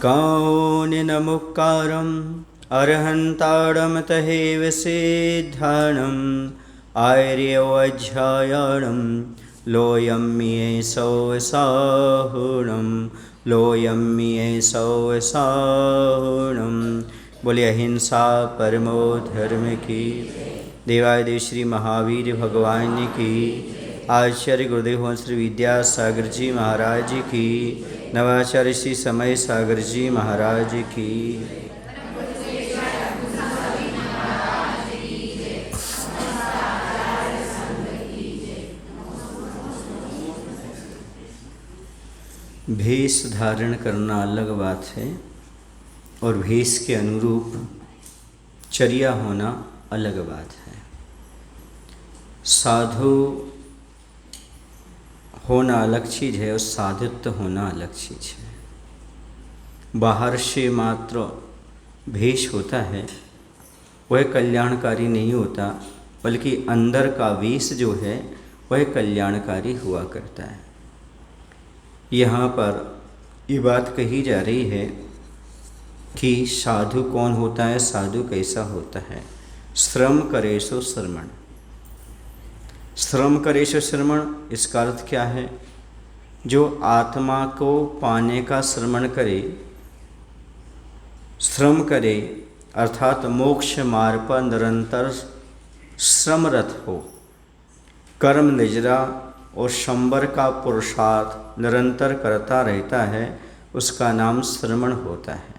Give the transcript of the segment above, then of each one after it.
कौनिनमुक्कारम् अर्हन्ताडं तहेव सिद्धाणम् आर्योऽध्यायाणं लोयं येषौ साहुणं लोयं येषौ साहुणं। बोलिए अहिंसा परमो धर्म की। देवादिदेव श्री महावीर भगवान की। आचार्य गुरुदेव श्री विद्यासागर जी महाराज की। नवाचार्य श्री समय सागर जी महाराज की। भेष धारण करना अलग बात है और भेष के अनुरूप चर्या होना अलग बात है। साधु होना अलग चीज़ है और साधुत्व होना अलग चीज़ है। बाहर से मात्र भेष होता है वह कल्याणकारी नहीं होता, बल्कि अंदर का वेश जो है वह कल्याणकारी हुआ करता है। यहाँ पर ये बात कही जा रही है कि साधु कौन होता है, साधु कैसा होता है। श्रम करे सो श्रमण। श्रम करे सो श्रमण, इसका अर्थ क्या है? जो आत्मा को पाने का श्रमण करे, श्रम करे अर्थात मोक्ष मार्ग पर निरंतर श्रमरत हो, कर्म निजरा और शंबर का पुरुषार्थ निरंतर करता रहता है, उसका नाम श्रमण होता है।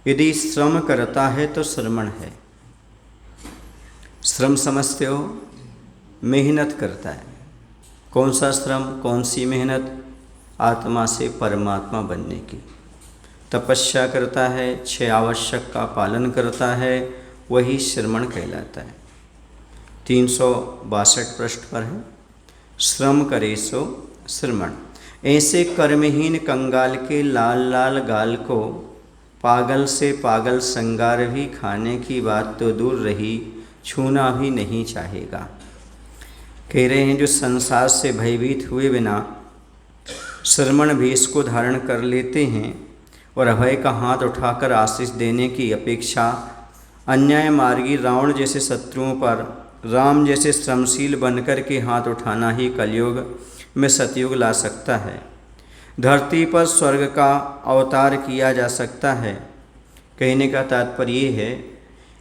यदि श्रम करता है तो श्रमण है। श्रम समझते हो? मेहनत करता है। कौन सा श्रम, कौन सी मेहनत? आत्मा से परमात्मा बनने की। तपस्या करता है, 6 आवश्यक का पालन करता है, वही श्रमण कहलाता है। 362 पृष्ठ पर है। श्रम करे सो श्रमण। ऐसे कर्महीन कंगाल के लाल लाल गाल को पागल से पागल संगार भी खाने की बात तो दूर रही, छूना भी नहीं चाहेगा। कह रहे हैं जो संसार से भयभीत हुए बिना श्रमण भेष को धारण कर लेते हैं और अभय का हाथ उठाकर आशीष देने की अपेक्षा अन्याय मार्गी रावण जैसे शत्रुओं पर राम जैसे श्रमशील बनकर के हाथ उठाना ही कलयुग में सतयुग ला सकता है। धरती पर स्वर्ग का अवतार किया जा सकता है। कहने का तात्पर्य ये है,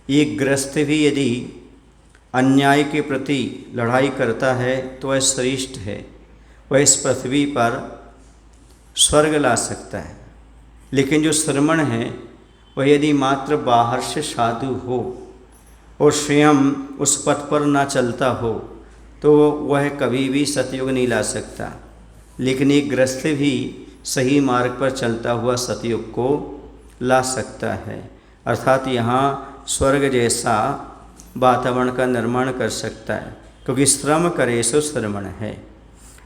एक गृहस्थ भी यदि अन्याय के प्रति लड़ाई करता है तो वह श्रेष्ठ है, वह इस पृथ्वी पर स्वर्ग ला सकता है। लेकिन जो श्रमण है वह यदि मात्र बाहर से साधु हो और स्वयं उस पथ पर ना चलता हो तो वह कभी भी सतयुग नहीं ला सकता। लेकिन एक गृहस्थ भी सही मार्ग पर चलता हुआ सतयुग को ला सकता है, अर्थात यहाँ स्वर्ग जैसा वातावरण का निर्माण कर सकता है। क्योंकि श्रम करे सो श्रमण है,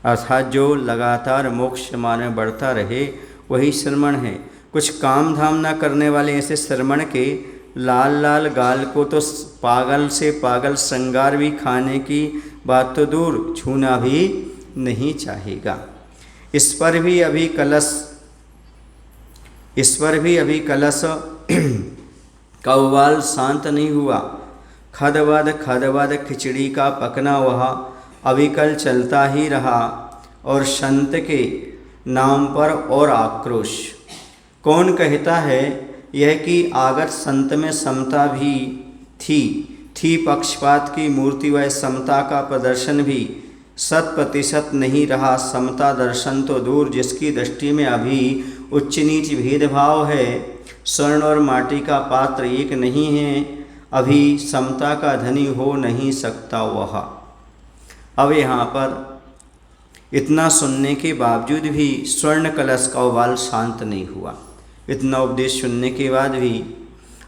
अर्थात जो लगातार मोक्ष मार्ग में बढ़ता रहे वही श्रमण है। कुछ काम धाम ना करने वाले ऐसे श्रमण के लाल लाल गाल को तो पागल से पागल संगार भी खाने की बात तो दूर, छूना भी नहीं चाहेगा। इस पर भी अभी कलश का उबाल शांत नहीं हुआ। खदबद खिचड़ी का पकना वह अविकल चलता ही रहा और संत के नाम पर और आक्रोश। कौन कहता है यह कि आगत संत में समता भी थी पक्षपात की मूर्ति, वह समता का प्रदर्शन भी 100% नहीं रहा। समता दर्शन तो दूर, जिसकी दृष्टि में अभी उच्च नीच भेदभाव है, स्वर्ण और माटी का पात्र एक नहीं है, अभी समता का धनी हो नहीं सकता वह। अब यहाँ पर इतना सुनने के बावजूद भी स्वर्ण कलश का उबाल शांत नहीं हुआ। इतना उपदेश सुनने के बाद भी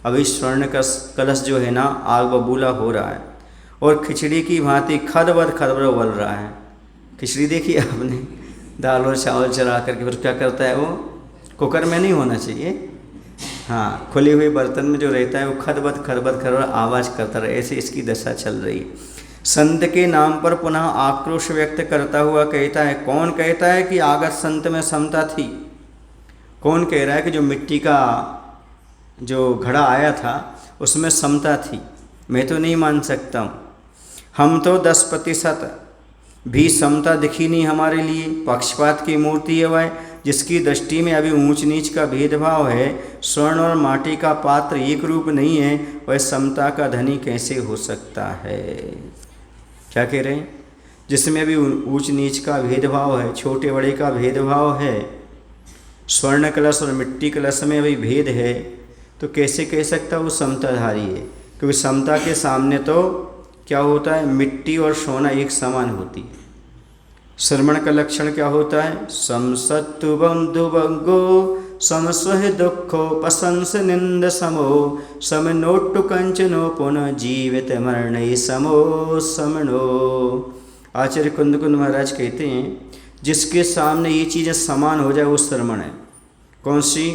अभी स्वर्ण कलश जो है ना आग बबूला हो रहा है और खिचड़ी की भांति खदबद उबल रहा है। खिचड़ी देखिए आपने, दाल और चावल चला करके फिर क्या करता है वो, कुकर में नहीं होना चाहिए, हाँ खुले हुए बर्तन में जो रहता है वो खदबद आवाज़ करता रहे, ऐसे इसकी दशा चल रही है। संत के नाम पर पुनः आक्रोश व्यक्त करता हुआ कहता है, कौन कहता है कि आगत संत में समता थी? कौन कह रहा है कि जो मिट्टी का जो घड़ा आया था उसमें समता थी? मैं तो नहीं मान सकता हूँ। हम तो 10% भी समता दिखी नहीं हमारे लिए। पक्षपात की मूर्ति है वह, जिसकी दृष्टि में अभी ऊंच नीच का भेदभाव है। स्वर्ण और माटी का पात्र एक रूप नहीं है, वह समता का धनी कैसे हो सकता है? क्या कह रहे हैं? जिसमें अभी ऊंच नीच का भेदभाव है, छोटे बड़े का भेदभाव है, स्वर्ण कलश और मिट्टी कलश में अभी भेद है, तो कैसे कह सकता वो समताधारी है? क्योंकि समता के सामने तो क्या होता है, मिट्टी और सोना एक समान होती है। श्रमण का लक्षण क्या होता है? समसत्तु बंधु बंगो समस्वह दुखो प्रशंस निंद समो समनोटु कंचनो पुनः जीवित मरण समो समनो। आचार्य कुंद महाराज कहते हैं जिसके सामने ये चीज़ें समान हो जाए वो श्रमण है। कौन सी?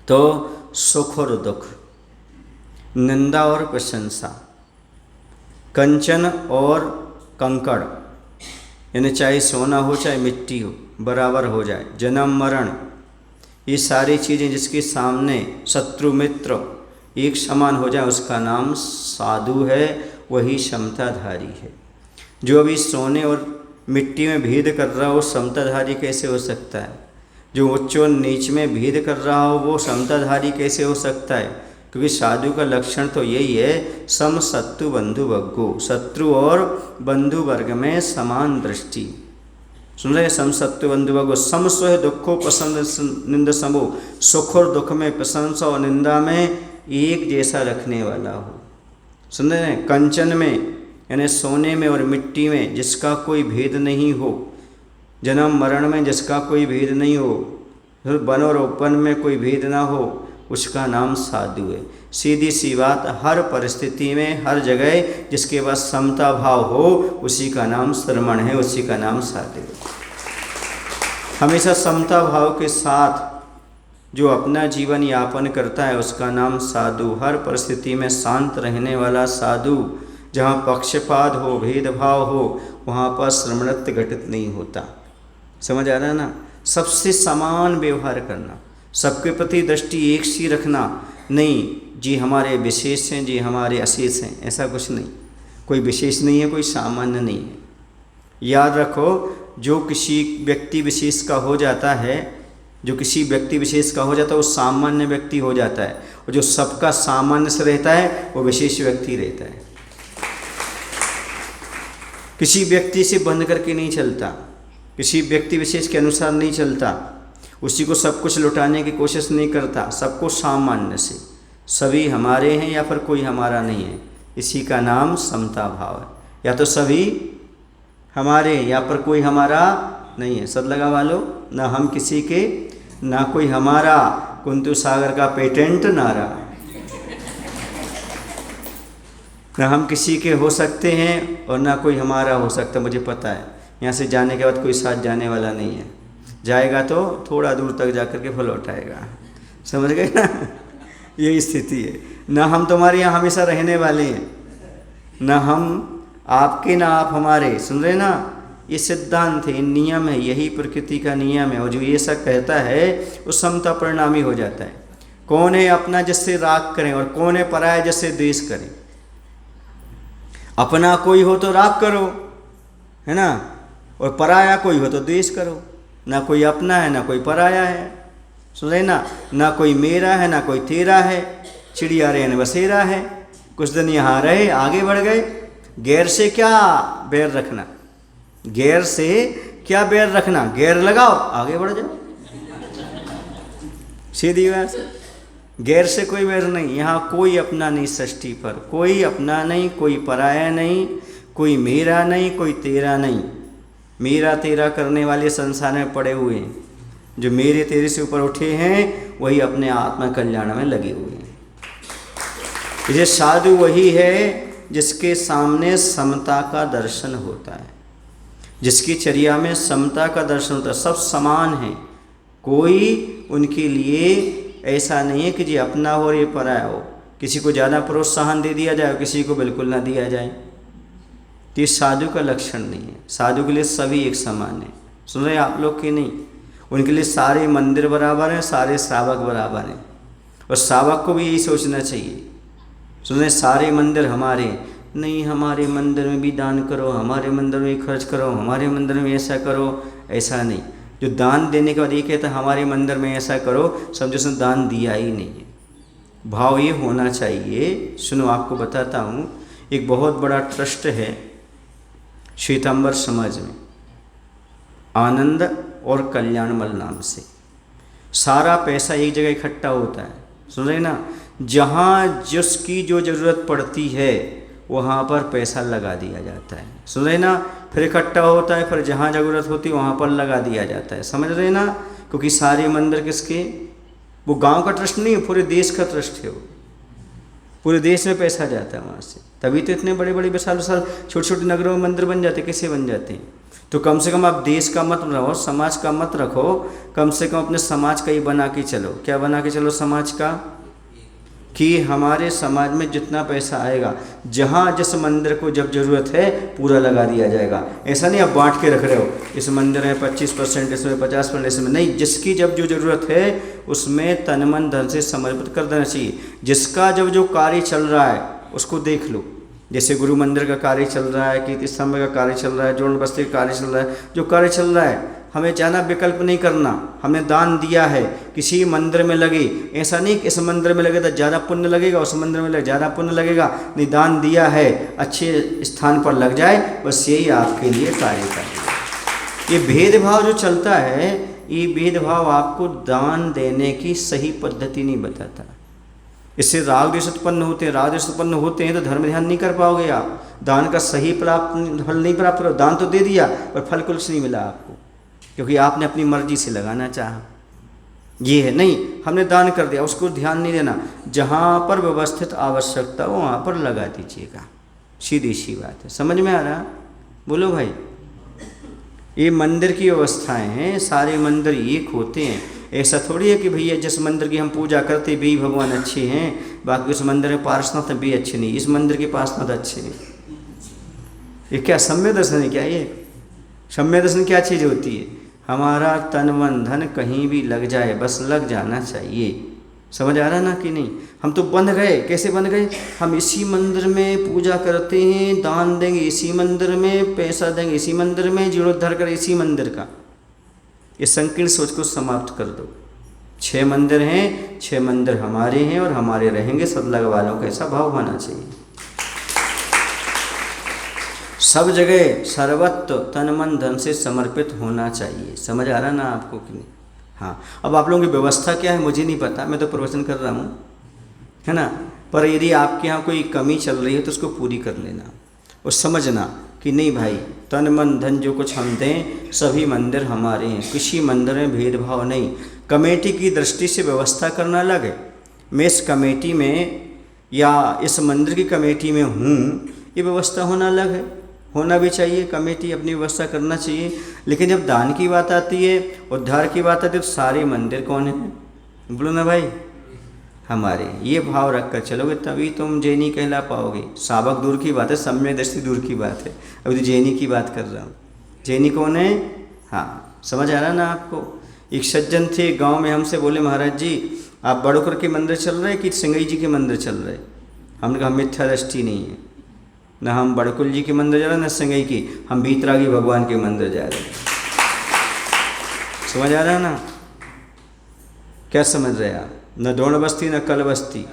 तो सुख और दुख, निंदा और प्रशंसा, कंचन और कंकड़, यानी चाहे सोना हो चाहे मिट्टी हो बराबर हो जाए, जन्म मरण, ये सारी चीज़ें जिसके सामने शत्रु मित्र एक समान हो जाए उसका नाम साधु है, वही समताधारी है। जो अभी सोने और मिट्टी में भेद कर रहा हो समताधारी कैसे हो सकता है? जो उच्च और नीच में भेद कर रहा हो वो समताधारी कैसे हो सकता है? क्योंकि साधु का लक्षण तो यही है, सम शत्रु बंधु बग्गो, शत्रु और बंधु वर्ग में समान दृष्टि। सुन रहे? सम शत्रु बंधु बग्गो, सम स्वह दुखो पसंद निंद समो, सुख और दुख में प्रशंसा और निंदा में एक जैसा रखने वाला हो। सुन रहे हैं? कंचन में यानी सोने में और मिट्टी में जिसका कोई भेद नहीं हो, जन्म मरण में जिसका कोई भेद नहीं हो, वन और उपवन में कोई भेद ना हो, उसका नाम साधु है। सीधी सी बात, हर परिस्थिति में हर जगह जिसके पास समता भाव हो उसी का नाम श्रमण है, उसी का नाम साधु है। हमेशा समता भाव के साथ जो अपना जीवन यापन करता है उसका नाम साधु। हर परिस्थिति में शांत रहने वाला साधु। जहाँ पक्षपात हो, भेदभाव हो, वहाँ पर श्रमणत्व घटित नहीं होता। समझ आ रहा है ना? सबसे समान व्यवहार करना, सबके प्रति दृष्टि एक सी रखना, नहीं जी हमारे विशेष हैं जी हमारे अशेष हैं, ऐसा कुछ नहीं। कोई विशेष नहीं है, कोई सामान्य नहीं है। याद रखो, जो किसी व्यक्ति विशेष का हो जाता है, जो किसी व्यक्ति विशेष का हो जाता है वो सामान्य व्यक्ति हो जाता है, और जो सबका सामान्य से रहता है वो विशेष व्यक्ति रहता है। किसी व्यक्ति से बंध करके नहीं चलता, किसी व्यक्ति विशेष के अनुसार नहीं चलता, उसी को सब कुछ लुटाने की कोशिश नहीं करता, सबको सामान्य से, सभी हमारे हैं या फिर कोई हमारा नहीं है, इसी का नाम समता भाव है। या तो सभी हमारे या पर कोई हमारा नहीं है। सद लगा वालो, ना हम किसी के ना कोई हमारा, कुंतु सागर का पेटेंट नारा। ना हम किसी के हो सकते हैं और ना कोई हमारा हो सकता। मुझे पता है यहाँ से जाने के बाद कोई साथ जाने वाला नहीं है, जाएगा तो थोड़ा दूर तक जाकर के फल उठाएगा। समझ गए ना? यही स्थिति है। ना हम तुम्हारे यहाँ हमेशा रहने वाले हैं, ना हम आपके ना आप हमारे। सुन रहे ना? ये सिद्धांत है, नियम है, यही प्रकृति का नियम है। और जो ये सब कहता है वो समता परिणामी हो जाता है। कौन है अपना जिससे राग करें और कौन है पराया जिससे द्वेष करें? अपना कोई हो तो राग करो, है ना, और पराया कोई हो तो द्वेष करो। ना कोई अपना है ना कोई पराया है। सुन रहे ना? ना कोई मेरा है ना कोई तेरा है, चिड़िया रेन बसेरा है। कुछ दिन यहाँ रहे, आगे बढ़ गए। गैर से क्या बैर रखना, गैर से क्या बैर रखना, गैर लगाओ आगे बढ़ जाओ। सीधी बात, गैर से कोई बैर नहीं। यहाँ कोई अपना नहीं, सृष्टि पर कोई अपना नहीं, कोई पराया नहीं, कोई मेरा नहीं, कोई तेरा नहीं। मेरा तेरा करने वाले संसार में पड़े हुए हैं। जो मेरे तेरे से ऊपर उठे हैं वही अपने आत्मा कल्याण में लगे हुए हैं। ये साधु वही है जिसके सामने समता का दर्शन होता है, जिसकी चर्या में समता का दर्शन होता है। सब समान हैं, कोई उनके लिए ऐसा नहीं है कि जी अपना हो और ये पराया हो। किसी को ज़्यादा प्रोत्साहन दे दिया जाए, किसी को बिल्कुल ना दिया जाए। तो ये साधु का लक्षण नहीं है। साधु के लिए सभी एक समान है। सुन रहे आप लोग कि नहीं? उनके लिए सारे मंदिर बराबर हैं, सारे श्रावक बराबर हैं। और श्रावक को भी यही सोचना चाहिए, सुने सारे मंदिर हमारे नहीं, हमारे मंदिर में भी दान करो, हमारे मंदिर में भी खर्च करो, हमारे मंदिर में ऐसा करो, ऐसा नहीं। जो दान देने के बाद ये कहता है हमारे मंदिर में ऐसा करो, समझो उसने दान दिया ही नहीं है। भाव ये होना चाहिए। सुनो आपको बताता हूँ, एक बहुत बड़ा ट्रस्ट है श्वेतांबर समाज में, आनंद और कल्याणमल नाम से। सारा पैसा एक जगह इकट्ठा होता है, सुन रहे ना, जहाँ जिसकी जो ज़रूरत पड़ती है वहाँ पर पैसा लगा दिया जाता है, सुन रहे ना। फिर इकट्ठा होता है, फिर जहाँ ज़रूरत होती है वहाँ पर लगा दिया जाता है, समझ रहे ना। क्योंकि सारे मंदिर किसके, वो गांव का ट्रस्ट नहीं है, पूरे देश का ट्रस्ट है। वो पूरे देश में पैसा जाता है वहाँ से, तभी तो इतने बड़े बड़े विशाल विशाल छोटे छोटे नगरों में मंदिर बन जाते हैं। कैसे बन जाते हैं? तो कम से कम आप देश का मत रखो, समाज का मत रखो, कम से कम अपने समाज का ही बना के चलो। क्या बना के चलो? समाज का, कि हमारे समाज में जितना पैसा आएगा, जहाँ जिस मंदिर को जब ज़रूरत है पूरा लगा दिया जाएगा। ऐसा नहीं आप बांट के रख रहे हो, इस मंदिर में 25%, इसमें 50%, इसमें नहीं। जिसकी जब जो ज़रूरत है उसमें तन मन धन से समर्पित कर देना चाहिए। जिसका जब जो कार्य चल रहा है उसको देख लो। जैसे गुरु मंदिर का कार्य चल रहा है, कीर्ति स्तंभ का कार्य चल रहा है, जोड़ बस्ती का कार्य चल रहा है, जो कार्य चल रहा है हमें जाना विकल्प नहीं करना। हमने दान दिया है, किसी मंदिर में लगे, ऐसा नहीं कि इस मंदिर में लगे तो ज़्यादा पुण्य लगेगा, उस मंदिर में लगे ज़्यादा पुण्य लगेगा, नहीं। दान दिया है अच्छे स्थान पर लग जाए, बस यही आपके लिए कार्य करेगा। ये भेदभाव जो चलता है, ये भेदभाव आपको दान देने की सही पद्धति नहीं बताता। इससे राग द्वेष उत्पन्न होते हैं। राग द्वेष उत्पन्न होते हैं तो धर्म ध्यान नहीं कर पाओगे आप, दान का सही फल नहीं प्राप्त करो। दान तो दे दिया पर फल कुछ नहीं मिला आपको, क्योंकि आपने अपनी मर्जी से लगाना चाहा। ये है नहीं, हमने दान कर दिया, उसको ध्यान नहीं देना। जहाँ पर व्यवस्थित आवश्यकता हो वहाँ पर लगा दीजिएगा, सीधी सी बात है। समझ में आ रहा? बोलो भाई। ये मंदिर की व्यवस्थाएं हैं, सारे मंदिर एक होते हैं। ऐसा थोड़ी है कि भैया जिस मंदिर की हम पूजा करते भी भगवान अच्छे हैं, बाकी उस मंदिर में पार्षद भी अच्छे नहीं, इस मंदिर के पार्षद अच्छे नहीं। ये क्या सम्य दर्शन है? क्या ये सम्य दर्शन क्या चीज़ होती है? हमारा तन मन धन कहीं भी लग जाए, बस लग जाना चाहिए। समझ आ रहा ना कि नहीं? हम तो बंध गए। कैसे बंध गए? हम इसी मंदिर में पूजा करते हैं, दान देंगे इसी मंदिर में, पैसा देंगे इसी मंदिर में, जीर्णोद्धार करें इसी मंदिर का। ये संकीर्ण सोच को समाप्त कर दो। 6 मंदिर हैं, 6 मंदिर हमारे हैं और हमारे रहेंगे। सदलग वालों का ऐसा भाव होना चाहिए। सब जगह सर्वत्र तन मन धन से समर्पित होना चाहिए। समझ आ रहा ना आपको कि नहीं? हाँ। अब आप लोगों की व्यवस्था क्या है मुझे नहीं पता, मैं तो प्रवचन कर रहा हूँ, है ना। पर यदि आपके यहाँ कोई कमी चल रही है तो उसको पूरी कर लेना और समझना कि नहीं भाई, तन मन धन जो कुछ हम दें, सभी मंदिर हमारे हैं, किसी मंदिर में भेदभाव नहीं। कमेटी की दृष्टि से व्यवस्था करना अलग है। मैं इस कमेटी में या इस मंदिर की कमेटी में हूँ, ये व्यवस्था होना अलग है। होना भी चाहिए, कमेटी अपनी व्यवस्था करना चाहिए। लेकिन जब दान की बात आती है, उद्धार की बात आती है, तो सारे मंदिर कौन है? बोलो ना भाई, हमारे। ये भाव रखकर चलोगे तभी तुम जैनी कहला पाओगे। सावक दूर की बात है, सम्यक दृष्टि दूर की बात है। अभी तो जैनी की बात कर रहा हूँ। जैनी कौन है? हाँ, समझ आ रहा ना आपको। एक सज्जन थे गांव में, हमसे बोले महाराज जी आप बड़ोकर के मंदिर चल रहे कि सिंगई जी के मंदिर चल रहे? हमने कहा मिथ्या दृष्टि नहीं है, न हम बड़कुल जी के मंदिर जा रहे हैं न सिंगई की, हम बीतरागी भगवान के मंदिर जा रहे हैं। समझ आ रहा है ना? क्या समझ रहे आप? न द्रोण बस्ती न कल बस्ती,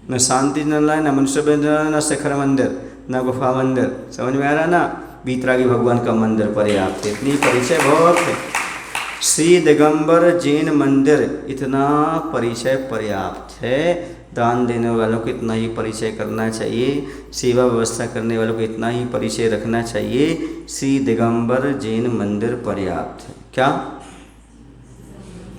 न शांति न लाए, न मनुष्य न शिखर मंदिर, न गुफा मंदिर। समझ में आ रहा ना? बीतरागी भगवान का मंदिर पर्याप्त है। इतनी परिचय बहुत है। श्री दिगंबर जैन मंदिर, इतना परिचय पर्याप्त है। दान देने वालों को इतना ही परिचय करना चाहिए, सेवा व्यवस्था करने वालों को इतना ही परिचय रखना चाहिए। श्री दिगंबर जैन मंदिर पर्याप्त है। क्या?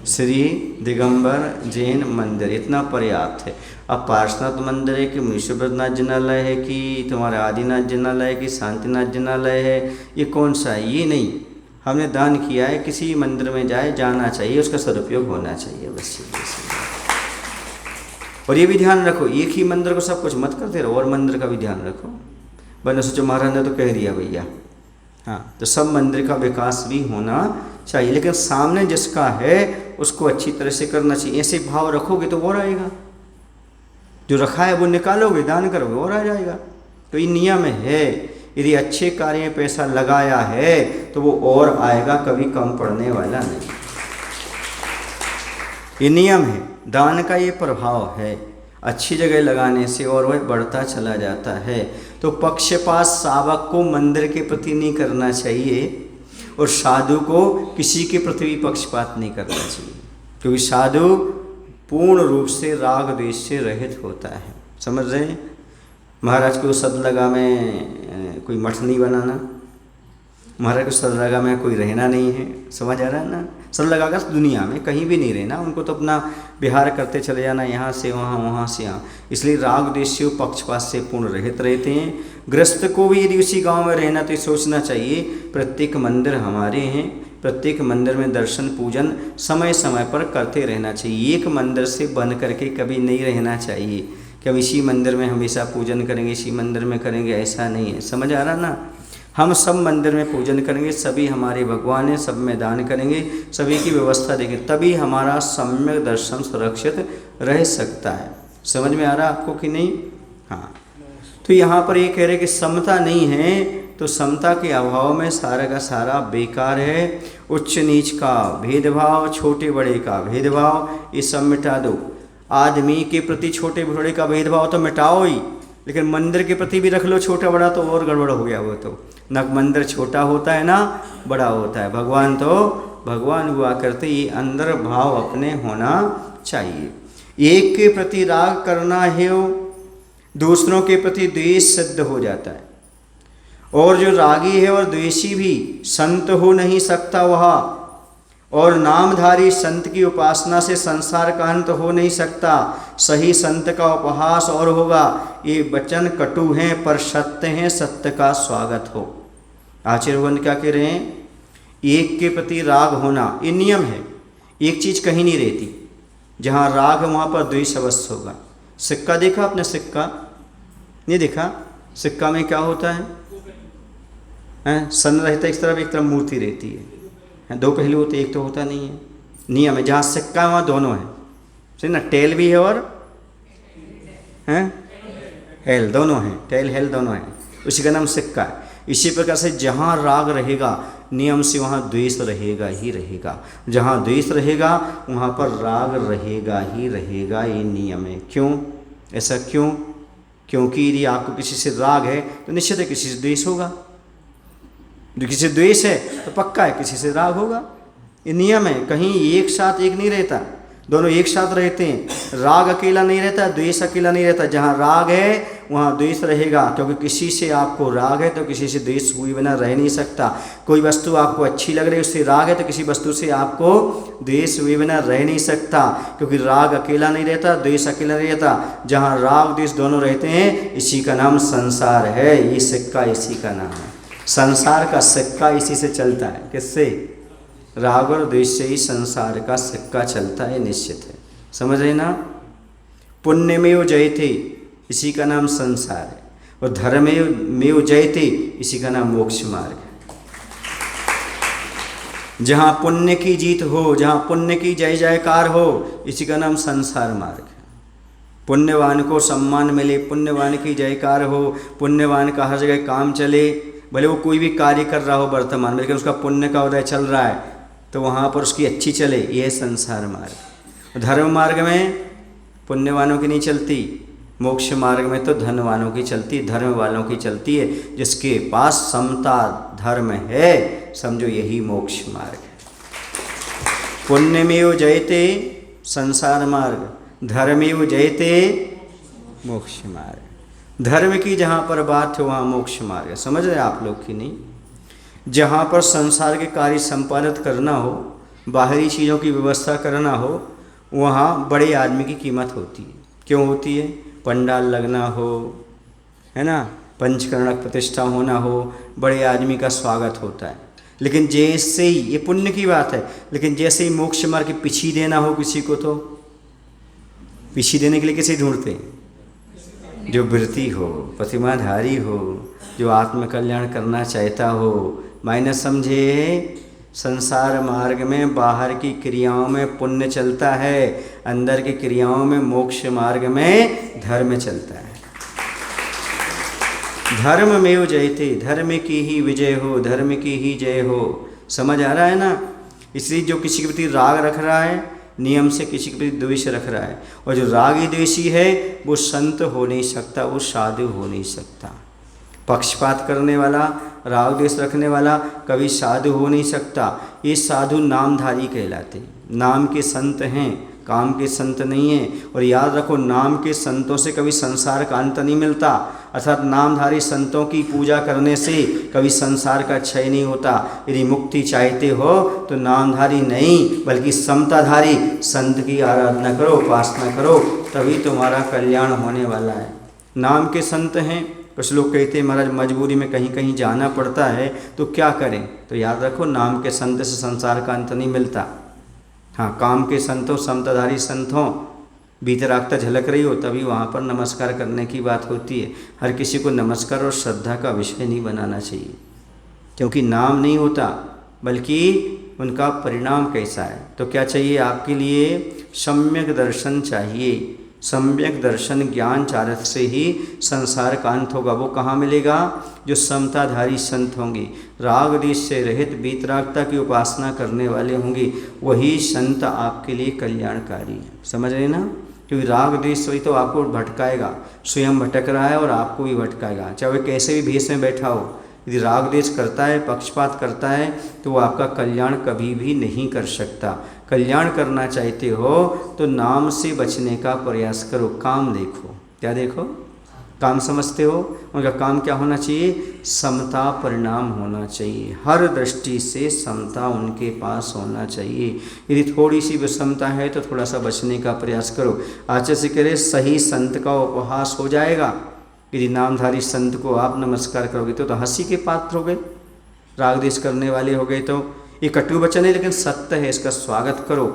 श्री दिगंबर जैन मंदिर इतना पर्याप्त है। अब पार्श्वनाथ मंदिर है कि मुनीश्वरनाथ जिनालय है कि तुम्हारा आदिनाथ जिनालय है कि शांतिनाथ जिनालय है, ये कौन सा है? ये नहीं। हमने दान किया है, किसी मंदिर में जाए जाना चाहिए, उसका सदुपयोग होना चाहिए, बस। और ये भी ध्यान रखो, एक ही मंदिर को सब कुछ मत करते रहो, और मंदिर का भी ध्यान रखो। वरना सोचो महाराज ने तो कह दिया भैया। हाँ, तो सब मंदिर का विकास भी होना चाहिए, लेकिन सामने जिसका है उसको अच्छी तरह से करना चाहिए। ऐसे भाव रखोगे तो और आएगा, जो रखा है वो निकालोगे, दान करोगे और आ जाएगा। तो ये नियम है, यदि अच्छे कार्य में पैसा लगाया है तो वो और आएगा, कभी कम पड़ने वाला नहीं। ये नियम है, दान का ये प्रभाव है, अच्छी जगह लगाने से और वह बढ़ता चला जाता है। तो पक्षपात सावक को मंदिर के प्रति नहीं करना चाहिए और साधु को किसी के प्रति भी पक्षपात नहीं करना चाहिए, क्योंकि साधु पूर्ण रूप से राग द्वेष से रहित होता है। समझ रहे हैं? महाराज को सदलगा में कोई मठ नहीं बनाना, महाराज को सदलगा में कोई रहना नहीं है, समझ आ रहा है ना? सदलगा का दुनिया में कहीं भी नहीं रहना, उनको तो अपना विहार करते चले जाना, यहाँ से वहाँ, वहाँ से यहाँ। इसलिए राग द्वेष से पक्षपात से पूर्ण रहित रहते हैं। गृहस्थ को भी यदि उसी गांव में रहना तो सोचना चाहिए प्रत्येक मंदिर हमारे हैं, प्रत्येक मंदिर में दर्शन पूजन समय समय पर करते रहना चाहिए। एक मंदिर से बन करके कभी नहीं रहना चाहिए कि अब इसी मंदिर में हमेशा पूजन करेंगे, इसी मंदिर में करेंगे, ऐसा नहीं है। समझ आ रहा ना? हम सब मंदिर में पूजन करेंगे, सभी हमारे भगवान हैं, सब में दान करेंगे, सभी की व्यवस्था देंगे, तभी हमारा सम्यक दर्शन सुरक्षित रह सकता है। समझ में आ रहा आपको कि नहीं? हाँ। तो यहाँ पर ये कह रहे कि समता नहीं है, तो समता के अभाव में सारा का सारा बेकार है। उच्च नीच का भेदभाव, छोटे बड़े का भेदभाव, ये सब मिटा दो। आदमी के प्रति छोटे बड़े का भेदभाव तो मिटाओ ही, लेकिन मंदिर के प्रति भी रख लो छोटा बड़ा, तो और गड़बड़ हो गया। वो तो न मंदिर छोटा होता है ना बड़ा होता है, भगवान तो भगवान हुआ करते, ये अंदर भाव अपने होना चाहिए। एक के प्रति राग करना है, दूसरों के प्रति द्वेष सिद्ध हो जाता है। और जो रागी है और द्वेषी भी संत हो नहीं सकता वह, और नामधारी संत की उपासना से संसार का अंत हो नहीं सकता। सही संत का उपहास और होगा, ये वचन कटु हैं पर सत्य हैं, सत्य का स्वागत हो। आचार्यगण क्या कह रहे हैं? एक के प्रति राग होना ये नियम है, एक चीज़ कहीं नहीं रहती, जहाँ राग है वहाँ पर द्वेष अवश्य होगा। सिक्का देखा आपने? सिक्का नहीं देखा? सिक्का में क्या होता है? सन रहता है एक तरफ मूर्ति रहती है, दो पहलू होते, एक तो होता नहीं है। नियम है, जहाँ सिक्का है वहाँ दोनों है, सही ना? टेल भी है और हेल दोनों हैं, टेल हेल दोनों हैं, उसी का नाम सिक्का है। इसी प्रकार से जहाँ राग रहेगा नियम से वहाँ द्वेष रहेगा ही रहेगा, जहाँ द्वेष रहेगा वहाँ पर राग रहेगा ही रहेगा, ये नियम है। क्यों ऐसा? क्यों? क्योंकि यदि आपको किसी से राग है तो निश्चित है किसी से द्वेष होगा, जो किसी से द्वेष है तो पक्का है किसी से राग होगा। ये नियम है, कहीं एक साथ एक नहीं रहता, दोनों एक साथ रहते हैं। राग अकेला नहीं रहता, द्वेष अकेला नहीं रहता। जहाँ राग है वहाँ द्वेष रहेगा, क्योंकि किसी से आपको राग है तो किसी से द्वेष हुए बिना रह नहीं सकता। कोई वस्तु आपको अच्छी लग रही है, उससे राग है, तो किसी वस्तु से आपको द्वेष हुए बिना रह नहीं सकता, क्योंकि राग अकेला नहीं रहता, द्वेष अकेला नहीं रहता। जहाँ राग द्वेष दोनों रहते हैं, इसी का नाम संसार है। ये सिक्का इसी का नाम है, संसार का सिक्का इसी से चलता है। किससे? राग और द्वेष से ही संसार का सिक्का चलता है, निश्चित है। समझ रहे ना? पुण्यमेव जयते, इसी का नाम संसार है, और धर्मेव जयते, इसी का नाम मोक्ष मार्ग है। जहाँ पुण्य की जीत हो, जहाँ पुण्य की जय जयकार हो, इसी का नाम संसार मार्ग है। पुण्यवान को सम्मान मिले, पुण्यवान की जयकार हो, पुण्यवान का हर जगह काम चले, भले वो कोई भी कार्य कर रहा हो वर्तमान में, लेकिन उसका पुण्य का उदय चल रहा है तो वहाँ पर उसकी अच्छी चले, ये संसार मार्ग। धर्म मार्ग में पुण्यवानों की नहीं चलती, मोक्ष मार्ग में तो धनवानों की चलती, धर्म वालों की चलती है। जिसके पास समता धर्म है, समझो यही मोक्ष मार्ग है। पुण्यमेव जयते संसार मार्ग, धर्मेव जयते मोक्ष मार्ग। धर्म की जहाँ पर बात है वहाँ मोक्ष मार्ग है। समझ रहे आप लोग कि नहीं? जहाँ पर संसार के कार्य संपादित करना हो, बाहरी चीज़ों की व्यवस्था करना हो, वहाँ बड़े आदमी की कीमत होती है। क्यों होती है? पंडाल लगना हो, है ना, पंचकर्णक प्रतिष्ठा होना हो, बड़े आदमी का स्वागत होता है। लेकिन जैसे ही, ये पुण्य की बात है, लेकिन जैसे ही मोक्ष मार्ग की पीछी देना हो किसी को, तो पीछी देने के लिए किसे ढूंढते हैं? जो वृत्ति हो, प्रतिमाधारी हो, जो आत्मकल्याण करना चाहता हो। मायने समझे? संसार मार्ग में बाहर की क्रियाओं में पुण्य चलता है, अंदर की क्रियाओं में मोक्ष मार्ग में धर्म चलता है। धर्ममेव जयते, धर्म की ही विजय हो, धर्म की ही जय हो। समझ आ रहा है ना? इसलिए जो किसी के प्रति राग रख रहा है, नियम से किसी के प्रति द्वेष रख रहा है, और जो रागी द्वेषी है वो संत हो नहीं सकता, वो साधु हो नहीं सकता। पक्षपात करने वाला, राग द्वेष रखने वाला कभी साधु हो नहीं सकता। ये साधु नामधारी कहलाते, नाम के संत हैं, काम के संत नहीं हैं। और याद रखो, नाम के संतों से कभी संसार का अंत नहीं मिलता, अर्थात नामधारी संतों की पूजा करने से कभी संसार का क्षय नहीं होता। यदि मुक्ति चाहते हो तो नामधारी नहीं बल्कि समताधारी संत की आराधना करो, उपासना करो, तभी तुम्हारा कल्याण होने वाला है। नाम के संत हैं, कुछ लोग कहते हैं महाराज मजबूरी में कहीं कहीं जाना पड़ता है तो क्या करें, तो याद रखो नाम के संत से संसार का अंत नहीं मिलता। हाँ, काम के संतों, समताधारी संतों, बीतरागता झलक रही हो तभी वहाँ पर नमस्कार करने की बात होती है। हर किसी को नमस्कार और श्रद्धा का विषय नहीं बनाना चाहिए, क्योंकि नाम नहीं होता बल्कि उनका परिणाम कैसा है। तो क्या चाहिए आपके लिए? सम्यक दर्शन चाहिए। सम्यक दर्शन ज्ञान चारत से ही संसार का अंत होगा। वो कहाँ मिलेगा? जो समताधारी संत होंगे, राग द्वेष से रहित बीतरागता की उपासना करने वाले होंगे, वही संत आपके लिए कल्याणकारी है। समझ रहे ना? क्योंकि राग द्वेष वही तो आपको भटकाएगा, स्वयं भटक रहा है और आपको भी भटकाएगा, चाहे वह कैसे भी भेष में बैठा हो। यदि राग द्वेष करता है, पक्षपात करता है, तो वो आपका कल्याण कभी भी नहीं कर सकता। कल्याण करना चाहते हो तो नाम से बचने का प्रयास करो। काम देखो, क्या देखो? काम समझते हो? उनका काम क्या होना चाहिए? समता परिणाम होना चाहिए। हर दृष्टि से समता उनके पास होना चाहिए। यदि थोड़ी सी विषमता है तो थोड़ा सा बचने का प्रयास करो। आचार्य से कह रहे सही संत का उपहास हो जाएगा। यदि नामधारी संत को आप नमस्कार करोगे तो हंसी के पात्र हो गए, राग द्वेष करने वाले हो गए। तो ये कटु वचन है लेकिन सत्य है, इसका स्वागत करो।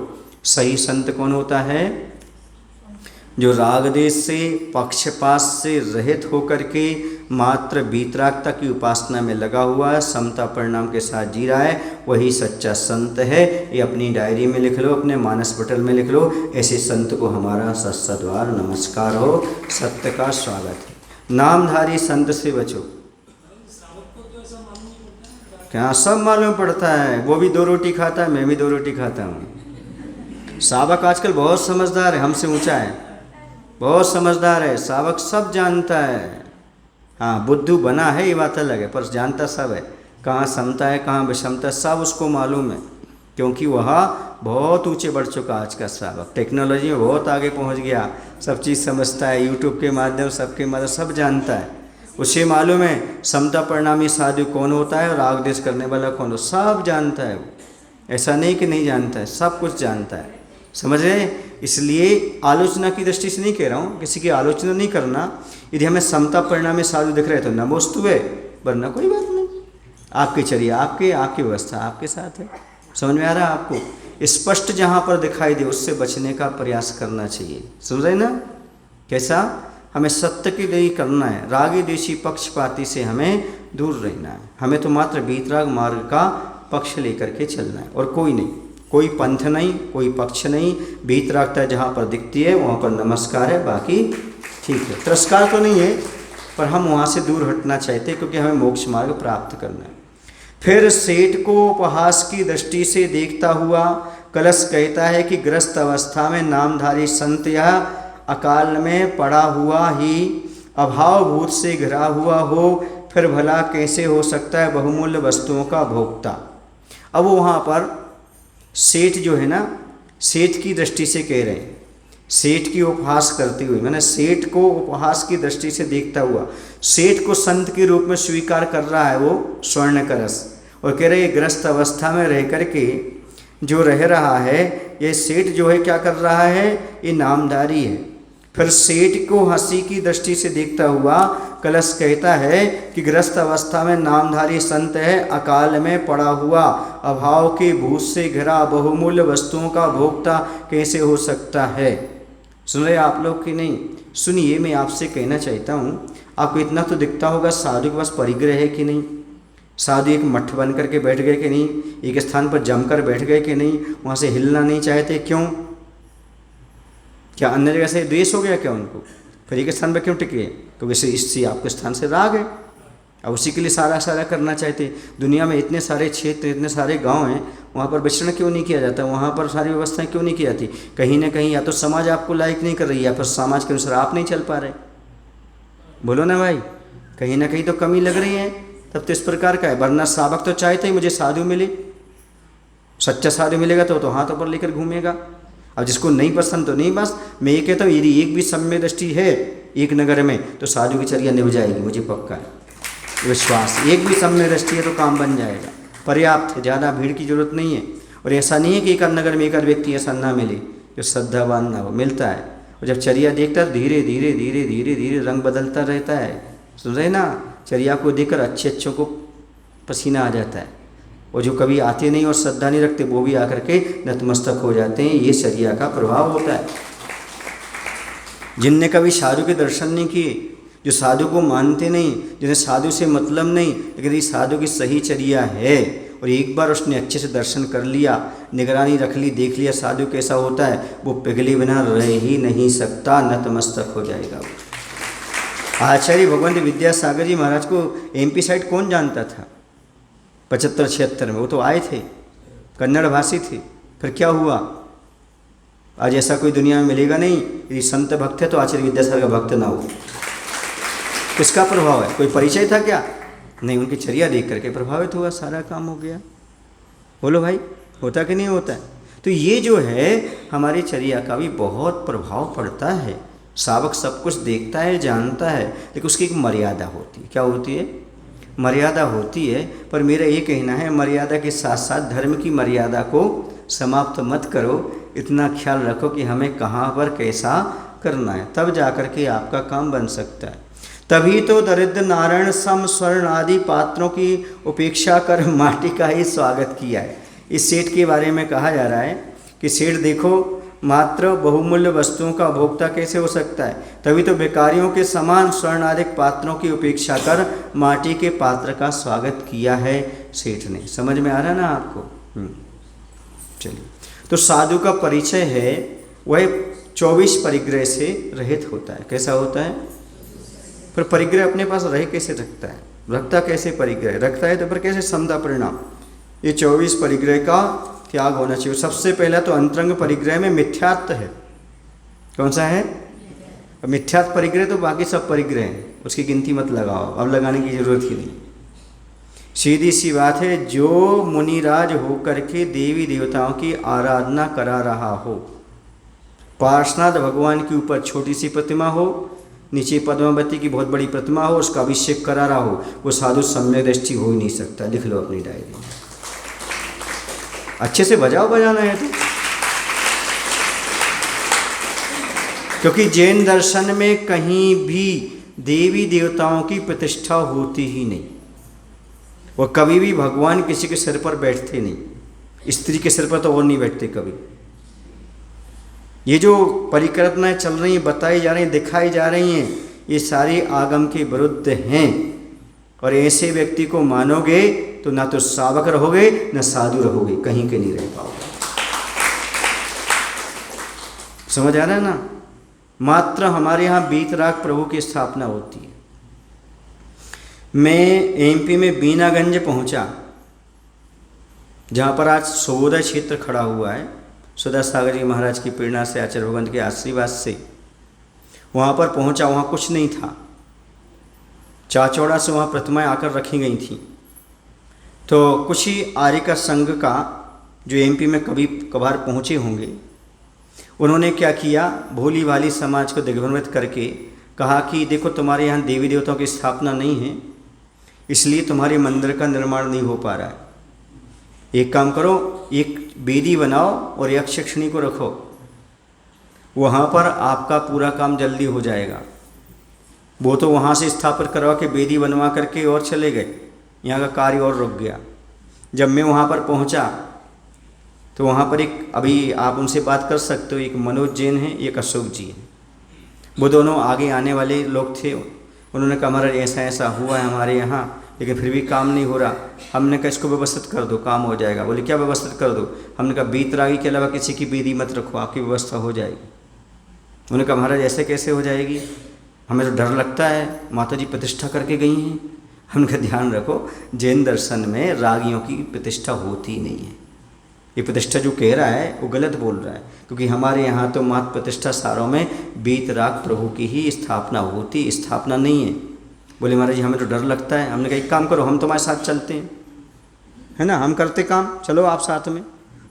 सही संत कौन होता है? जो राग द्वेष से, पक्षपात से रहित होकर के मात्र बीतरागता की उपासना में लगा हुआ है, समता परिणाम के साथ जी रहा है, वही सच्चा संत है। ये अपनी डायरी में लिख लो, अपने मानस पटल में लिख लो, ऐसे संत को हमारा सत्सद्वार नमस्कार हो, सत्य का स्वागत है। नामधारी संत से बचो। क्या सब मालूम पड़ता है? वो भी 2 रोटी खाता है, मैं भी 2 रोटी खाता हूँ। सावक आजकल बहुत समझदार है, हमसे ऊंचा है, बहुत समझदार है। सावक सब जानता है। हाँ, बुद्धू बना है ये बात अलग है, पर जानता सब है। कहाँ समता है, कहाँ विषमता, सब उसको मालूम है, क्योंकि वह बहुत ऊंचे बढ़ चुका आज का सावक। टेक्नोलॉजी में बहुत आगे पहुँच गया, सब चीज़ समझता है, यूट्यूब के माध्यम, सबके माध्यम सब जानता है। उसे मालूम है समता परिणामी साधु कौन होता है और राग द्वेष करने वाला कौन हो, सब जानता है वो। ऐसा नहीं कि नहीं जानता है, सब कुछ जानता है। समझ रहे? इसलिए आलोचना की दृष्टि से नहीं कह रहा हूँ, किसी की आलोचना नहीं करना। यदि हमें समता परिणामी साधु दिख रहे तो नमोस्तुते, वरना कोई बात नहीं। आपकी चर्या, आपकी व्यवस्था आपके साथ है। समझ में आ रहा है आपको? स्पष्ट जहाँ पर दिखाई दे उससे बचने का प्रयास करना चाहिए। समझ रहे ना? कैसा? हमें सत्य के लिए करना है, रागी द्वेषी पक्षपाती से हमें दूर रहना है। हमें तो मात्र बीतराग मार्ग का पक्ष लेकर के चलना है और कोई नहीं, कोई पंथ नहीं, कोई पक्ष नहीं। बीतरागता जहाँ पर दिखती है वहाँ पर नमस्कार है, बाकी ठीक है। तिरस्कार तो नहीं है, पर हम वहाँ से दूर हटना चाहते हैं क्योंकि हमें मोक्ष मार्ग प्राप्त करना है। फिर सेठ को उपहास की दृष्टि से देखता हुआ कलश कहता है कि ग्रस्त अवस्था में नामधारी संत यह अकाल में पड़ा हुआ ही अभाव भूत से घिरा हुआ हो, फिर भला कैसे हो सकता है बहुमूल्य वस्तुओं का भोक्ता। अब वो वहाँ पर सेठ जो है ना, सेठ की दृष्टि से कह रहे हैं, सेठ की उपहास करते हुए, मैंने सेठ को उपहास की दृष्टि से देखता हुआ, सेठ को संत के रूप में स्वीकार कर रहा है वो स्वर्ण करस, और कह रहे ग्रस्त अवस्था में रह कर के जो रह रहा है, ये सेठ जो है क्या कर रहा है, ये नामधारी है। फिर सेठ को हंसी की दृष्टि से देखता हुआ कलश कहता है कि ग्रस्त अवस्था में नामधारी संत है, अकाल में पड़ा हुआ अभाव के भूत से घिरा बहुमूल्य वस्तुओं का भोक्ता कैसे हो सकता है। सुन रहे आप लोग कि नहीं? सुनिए, मैं आपसे कहना चाहता हूँ, आपको इतना तो दिखता होगा साधु के पास परिग्रह है कि नहीं। साधु एक मठ बन करके बैठ गए कि नहीं, एक स्थान पर जमकर बैठ गए कि नहीं, वहाँ से हिलना नहीं चाहते, क्यों? क्या अन्य जगह से द्वेष हो गया क्या उनको? फिर एक स्थान पर क्यों टिके? क्योंकि इससे आपके स्थान से राग है, और उसी के लिए सारा करना चाहते। दुनिया में इतने सारे क्षेत्र, इतने सारे गांव हैं, वहाँ पर विचरण क्यों नहीं किया जाता? वहाँ पर सारी व्यवस्थाएं क्यों नहीं की जाती? कहीं ना कहीं या तो समाज आपको लायक नहीं कर रही है, या फिर समाज के अनुसार आप नहीं चल पा रहे। बोलो ना भाई, कहीं ना कहीं तो कमी लग रही है, तब तो इस प्रकार का है। वरना सावक तो चाहते ही मुझे साधु मिले, सच्चा साधु मिलेगा तो हाथ ऊपर लेकर घूमेगा। अब जिसको नहीं पसंद तो नहीं, बस मैं ये कहता हूँ यदि एक भी सम्यक दृष्टि है एक नगर में तो साधु की चर्या निभ जाएगी, मुझे पक्का है, विश्वास। एक भी सम्यक दृष्टि है तो काम बन जाएगा, पर्याप्त है, ज़्यादा भीड़ की जरूरत नहीं है। और ऐसा नहीं है कि एक नगर में एक व्यक्ति ऐसा ना मिले जो श्रद्धावान ना हो, मिलता है। और जब चर्या देखता है धीरे धीरे धीरे धीरे धीरे रंग बदलता रहता है। सुन रहे ना, चर्या को देखकर अच्छों को पसीना आ जाता है, और जो कभी आते नहीं और श्रद्धा नहीं रखते वो भी आकर के नतमस्तक हो जाते हैं। ये चर्या का प्रभाव होता है। जिनने कभी साधु के दर्शन नहीं किए, जो साधु को मानते नहीं, जिन्हें साधु से मतलब नहीं, लेकिन ये साधु की सही चर्या है और एक बार उसने अच्छे से दर्शन कर लिया, निगरानी रख ली, देख लिया साधु कैसा होता है, वो पिघले बिना रह ही नहीं सकता, नतमस्तक हो जाएगा वो। आचार्य भगवंत विद्यासागर जी महाराज को एमपी साइड कौन जानता था? 75-76 में वो तो आए थे, कन्नड़ भाषी थे। फिर क्या हुआ? आज ऐसा कोई दुनिया में मिलेगा नहीं, यदि संत भक्त है तो आचार्य विद्यासागर का भक्त ना हो। किसका प्रभाव है? कोई परिचय था क्या? नहीं, उनकी चर्या देख करके प्रभावित हुआ, सारा काम हो गया। बोलो भाई, होता कि नहीं होता है? तो ये जो है हमारी चर्या का भी बहुत प्रभाव पड़ता है। सावक सब कुछ देखता है, जानता है, लेकिन उसकी एक मर्यादा होती है। क्या होती है? मर्यादा होती है। पर मेरा ये कहना है, मर्यादा के साथ साथ धर्म की मर्यादा को समाप्त मत करो। इतना ख्याल रखो कि हमें कहाँ पर कैसा करना है, तब जा कर के आपका काम बन सकता है। तभी तो दरिद्र नारायण सम स्वर्ण आदि पात्रों की उपेक्षा कर माटी का ही स्वागत किया है। इस सेठ के बारे में कहा जा रहा है कि सेठ देखो, मात्र बहुमूल्य वस्तुओं का उपभोक्ता कैसे हो सकता है? तभी तो भिखारियों के समान स्वर्णाधिक पात्रों की उपेक्षा कर माटी के पात्र का स्वागत किया है सेठ ने। समझ में आ रहा ना आपको? चलिए, तो साधु का परिचय है वह 24 परिग्रह से रहित होता है। कैसा होता है? पर परिग्रह अपने पास रहे कैसे रखता है? रखता कैसे परिग्रह? रखता है तो पर कैसे समता परिणाम? ये 24 परिग्रह का त्याग होना चाहिए। सबसे पहला तो अंतरंग परिग्रह में मिथ्यात्व है। कौन सा है? मिथ्यात्व परिग्रह। तो बाकी सब परिग्रह हैं, उसकी गिनती मत लगाओ, अब लगाने की जरूरत ही नहीं। सीधी सी बात है, जो मुनिराज होकर के देवी देवताओं की आराधना करा रहा हो, पार्श्वनाथ भगवान के ऊपर छोटी सी प्रतिमा हो, नीचे पद्मावती की बहुत बड़ी प्रतिमा हो, उसका अभिषेक करा रहा हो, वो साधु सम्यक दृष्टि हो ही नहीं सकता। लिख लो अपनी डायरी में। अच्छे से बजाओ, बजाना है तो। क्योंकि जैन दर्शन में कहीं भी देवी देवताओं की प्रतिष्ठा होती ही नहीं, और कभी भी भगवान किसी के सिर पर बैठते नहीं। स्त्री के सिर पर तो और नहीं बैठते कभी। ये जो परिकल्पनाएं चल रही हैं, बताई जा रही हैं, दिखाई जा रही हैं, ये सारी आगम के विरुद्ध हैं। और ऐसे व्यक्ति को मानोगे तो ना तो सावक रहोगे ना साधु रहोगे, कहीं के नहीं रह पाओगे। समझ आ रहा है ना? मात्र हमारे यहाँ बीतराग प्रभु की स्थापना होती है। मैं एमपी में बीनागंज पहुँचा, जहाँ पर आज सोबोधय क्षेत्र खड़ा हुआ है, सुधा सागर जी महाराज की प्रेरणा से, आचार्य भगवंत के आशीर्वाद से वहाँ पर पहुँचा। वहाँ कुछ नहीं था, चाचौड़ा से वहाँ प्रतिमाएं आकर रखी गई थी। तो कुछ ही आर्य का संघ का जो एमपी में कभी कभार पहुँचे होंगे, उन्होंने क्या किया, भोली भाली समाज को दिग्भ्रमित करके कहा कि देखो, तुम्हारे यहाँ देवी देवताओं की स्थापना नहीं है, इसलिए तुम्हारे मंदिर का निर्माण नहीं हो पा रहा है। एक काम करो, एक वेदी बनाओ और यक्षिणी को रखो, वहाँ पर आपका पूरा काम जल्दी हो जाएगा। वो तो वहाँ से स्थापित करवा के वेदी बनवा करके और चले गए, यहाँ का कार्य और रुक गया। जब मैं वहाँ पर पहुँचा तो वहाँ पर एक, अभी आप उनसे बात कर सकते हो, एक मनोज जैन है, एक अशोक जी हैं। वो दोनों आगे आने वाले लोग थे। उन्होंने कहा, हमारा ऐसा ऐसा हुआ है हमारे यहाँ, लेकिन फिर भी काम नहीं हो रहा। हमने कहा इसको व्यवस्थित कर दो, काम हो जाएगा। बोले क्या व्यवस्थित कर दो? हमने कहा बीतरागी के अलावा किसी की बेदी मत रखो, आपकी व्यवस्था हो जाएगी। उन्होंने कहा महाराज ऐसे कैसे हो जाएगी, हमें तो डर लगता है, माता जी प्रतिष्ठा करके गई हैं। हमने कहा ध्यान रखो, जैन दर्शन में रागियों की प्रतिष्ठा होती नहीं है। ये प्रतिष्ठा जो कह रहा है वो गलत बोल रहा है, क्योंकि हमारे यहाँ तो मात प्रतिष्ठा सारों में बीतराग प्रभु की ही स्थापना होती, स्थापना नहीं है। बोले महाराज जी हमें तो डर लगता है। हमने कहा एक काम करो, हम तुम्हारे साथ चलते हैं, है ना, हम करते काम, चलो आप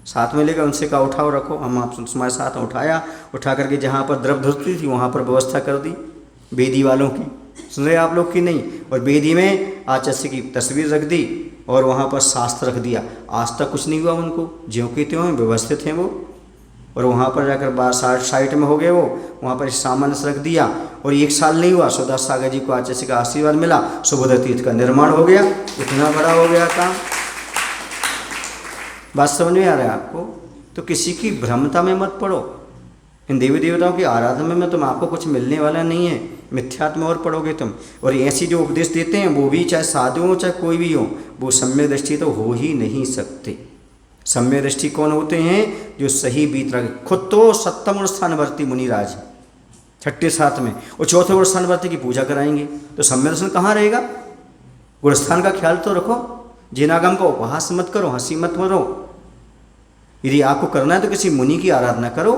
साथ में लेकर उनसे कहा उठाओ रखो, हम आप तुम्हारे साथ उठाया, उठा करके जहाँ पर द्रव धुलती थी वहाँ पर व्यवस्था कर दी बेदी वालों की। सुन रहे आप लोग की नहीं? और बेदी में आचार्य की तस्वीर रख दी और वहाँ पर शास्त्र रख दिया। आज तक कुछ नहीं हुआ उनको, ज्यों के त्यों हैं, व्यवस्थित हैं वो। और वहाँ पर जाकर साइड में हो गए वो, वहाँ पर सामान रख दिया। और 1 साल नहीं हुआ, सुदास सागर जी को आचार्य का आशीर्वाद मिला, सुबोध तीर्थ का निर्माण हो गया। इतना बड़ा हो गया काम। बात समझ में आ रहा है आपको? तो किसी की भ्रमता में मत पड़ो। इन देवी देवताओं की आराधना में तुम आपको कुछ मिलने वाला नहीं है, मिथ्यात्व में और पढ़ोगे तुम। और ऐसी जो उपदेश देते हैं वो भी चाहे साधु हो चाहे कोई भी हो, वो सम्यक दृष्टि तो हो ही नहीं सकते। सम्यक दृष्टि कौन होते हैं? जो सही बीतरागी। खुद तो सप्तम और स्थानवर्ती मुनिराज 6ठे 7 में, और 4थे और स्थानवर्ती की पूजा कराएंगे, तो सम्यक दर्शन कहाँ रहेगा? गुणस्थान का ख्याल तो रखो। जिनागम का उपहास मत करो, हंसी मत मरो। यदि आपको करना है तो किसी मुनि की आराधना करो,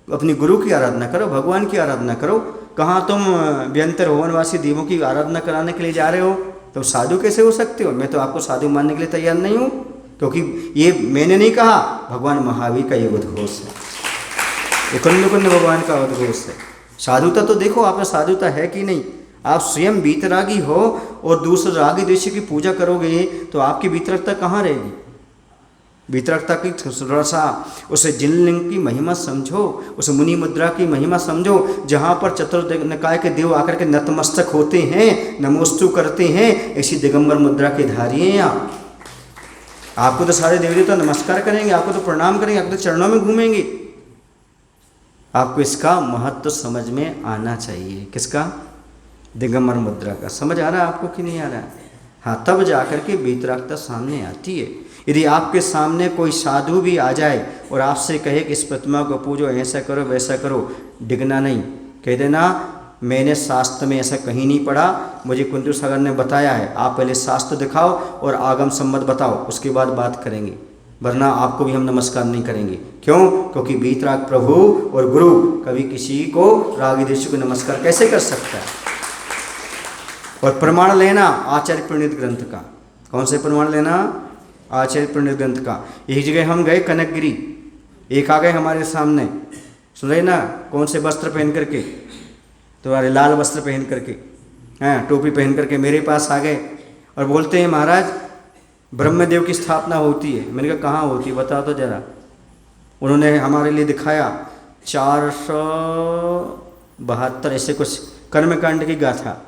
अपनी गुरु की आराधना करो, भगवान की आराधना करो। कहाँ तुम व्यंतर भुवनवासी देवों की आराधना कराने के लिए जा रहे हो? तो साधु कैसे हो सकते हो? मैं तो आपको साधु मानने के लिए तैयार नहीं हूँ, क्योंकि ये मैंने नहीं कहा, भगवान महावीर का ये उद्घोष है, ये कुंड कुंड भगवान का उद्घोष है। साधुता तो देखो आप में साधुता है कि नहीं। आप स्वयं बीतरागी हो और दूसरे रागी देशी की पूजा करोगे तो आपकी बीतरकता कहाँ रहेगी? बीतरकता की रसा, उसे जिनलिंग की महिमा समझो, उस मुनि मुद्रा की महिमा समझो, जहाँ पर चतुर्निकाय के देव आकर के नतमस्तक होते हैं, नमोस्तु करते हैं। ऐसी दिगंबर मुद्रा के धारी हैं आप। आपको तो सारे देवी देवता नमस्कार करेंगे, आपको तो प्रणाम करेंगे, आपको तो चरणों में घूमेंगे। आपको इसका महत्व समझ में आना चाहिए। किसका? दिगंबर मुद्रा का। समझ आ रहा है आपको कि नहीं आ रहा है? हाँ, तब जाकर के बीतरागता सामने आती है। यदि आपके सामने कोई साधु भी आ जाए और आपसे कहे कि इस प्रतिमा को पूजो, ऐसा करो वैसा करो, डिगना नहीं, कह देना मैंने शास्त्र में ऐसा कहीं नहीं पढ़ा, मुझे कुंती सागर ने बताया है। आप पहले शास्त्र दिखाओ और आगम सम्मत बताओ, उसके बाद बात करेंगे, वरना आपको भी हम नमस्कार नहीं करेंगे। क्यों? क्योंकि बीतराग प्रभु और गुरु कभी किसी को रागी देशी को नमस्कार कैसे कर सकता है? और प्रमाण लेना आचार्य प्रणीत ग्रंथ का। कौन से प्रमाण लेना? आचार्य प्रणीत ग्रंथ का। एक जगह हम गए कनकगिरी, एक आ गए हमारे सामने, सुन रहे ना, कौन से वस्त्र पहन करके? तुम्हारे लाल वस्त्र पहन करके, हैं, टोपी पहन करके मेरे पास आ गए और बोलते हैं महाराज ब्रह्मदेव की स्थापना होती है। मैंने कहा कहाँ होती है बताओ तो जरा। उन्होंने हमारे लिए दिखाया 472 ऐसे कुछ कर्मकांड की गाथा।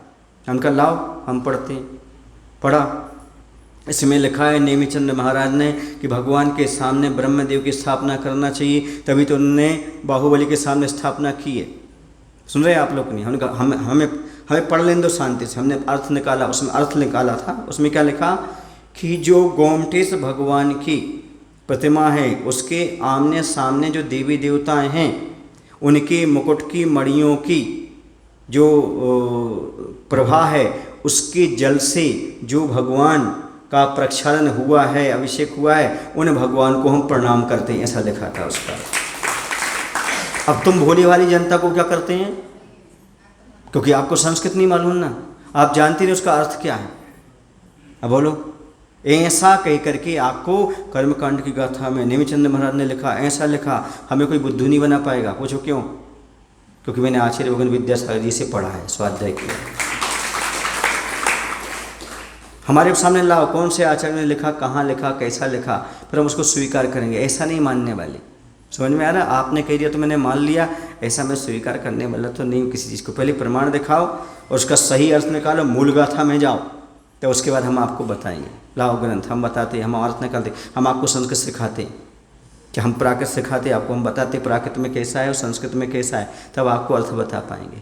उनका लाओ हम पढ़ते हैं। पढ़ा, इसमें लिखा है नेमिचंद महाराज ने कि भगवान के सामने ब्रह्मदेव की स्थापना करना चाहिए, तभी तो उन्होंने बाहुबली के सामने स्थापना की है। सुन रहे हैं आप लोग? नहीं। हमने कहा हमें पढ़ लें दो शांति से। हमने अर्थ निकाला, उसमें अर्थ निकाला था। उसमें क्या लिखा कि जो गोमटेश भगवान की प्रतिमा है उसके आमने सामने जो देवी देवताएं हैं उनके मुकुट की मणियों की जो प्रभा है उसके जल से जो भगवान का प्रक्षालन हुआ है, अभिषेक हुआ है, उन भगवान को हम प्रणाम करते हैं, ऐसा लिखा था उसका। अब तुम भोली वाली जनता को क्या करते हैं? क्योंकि आपको संस्कृत नहीं मालूम ना, आप जानते नहीं उसका अर्थ क्या है। अब बोलो, ऐसा कह करके आपको कर्मकांड की गाथा में नेमिचंद महाराज ने लिखा, ऐसा लिखा, हमें कोई बुद्धू नहीं बना पाएगा। पूछो क्यों? क्योंकि मैंने आचार्य भगवान विद्यासागर जी से पढ़ा है, स्वाध्याय किया। हमारे सामने लाओ कौन से आचार्य ने लिखा, कहाँ लिखा, कैसा लिखा, फिर हम उसको स्वीकार करेंगे। ऐसा नहीं मानने वाले। समझ में आ रहा? आपने कह दिया तो मैंने मान लिया, ऐसा मैं स्वीकार करने वाला तो नहीं हूँ किसी चीज़ को। पहले प्रमाण दिखाओ और उसका सही अर्थ निकालो, मूल गाथा में जाओ, तो उसके बाद हम आपको बताएंगे। लाओ ग्रंथ, हम बताते, हम अर्थ निकालते, हम आपको संस्कृत सिखाते कि हम प्राकृत सिखाते, आपको हम बताते प्राकृत में कैसा है और संस्कृत में कैसा है, तब आपको अर्थ बता पाएंगे।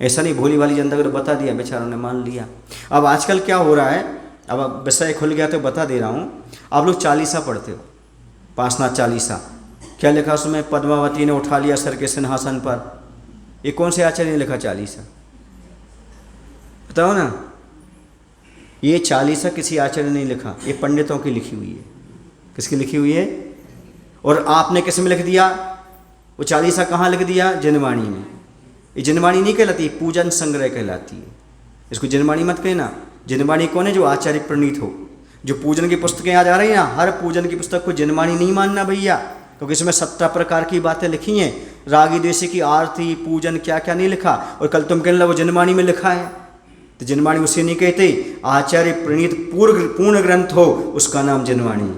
ऐसा नहीं भोली वाली जनता को तो बता दिया, बेचारों ने मान लिया। अब आजकल क्या हो रहा है अब विषय खुल गया तो बता दे रहा हूँ। आप लोग चालीसा पढ़ते हो, पासनाथ चालीसा, क्या लिखा उसमें? पद्मावती ने उठा लिया सर के सिंहासन पर। ये कौन से आचार्य ने लिखा चालीसा? बताओ ना। ये चालीसा किसी आचार्य ने नहीं लिखा, ये पंडितों की लिखी हुई है। किसकी लिखी हुई है? और आपने किस में लिख दिया? वो चालीसा कहाँ लिख दिया? जनवाणी में। ये जनवाणी नहीं कहलाती, पूजन संग्रह कहलाती है। इसको जनवाणी मत कहना। जनवाणी कौन है? जो आचार्य प्रणीत हो। जो पूजन की पुस्तकें आज आ रही हैं ना, हर पूजन की पुस्तक को जनवाणी नहीं मानना भैया, क्योंकि इसमें 17 प्रकार की बातें लिखी हैं। रागी द्वेषी की आरती, पूजन, क्या क्या नहीं लिखा। और कल तुम कहने लगे वो जनवाणी में लिखा है, तो जनवाणी उसे नहीं कहते। आचार्य प्रणीत पूर्ण ग्रंथ हो उसका नाम जनवाणी।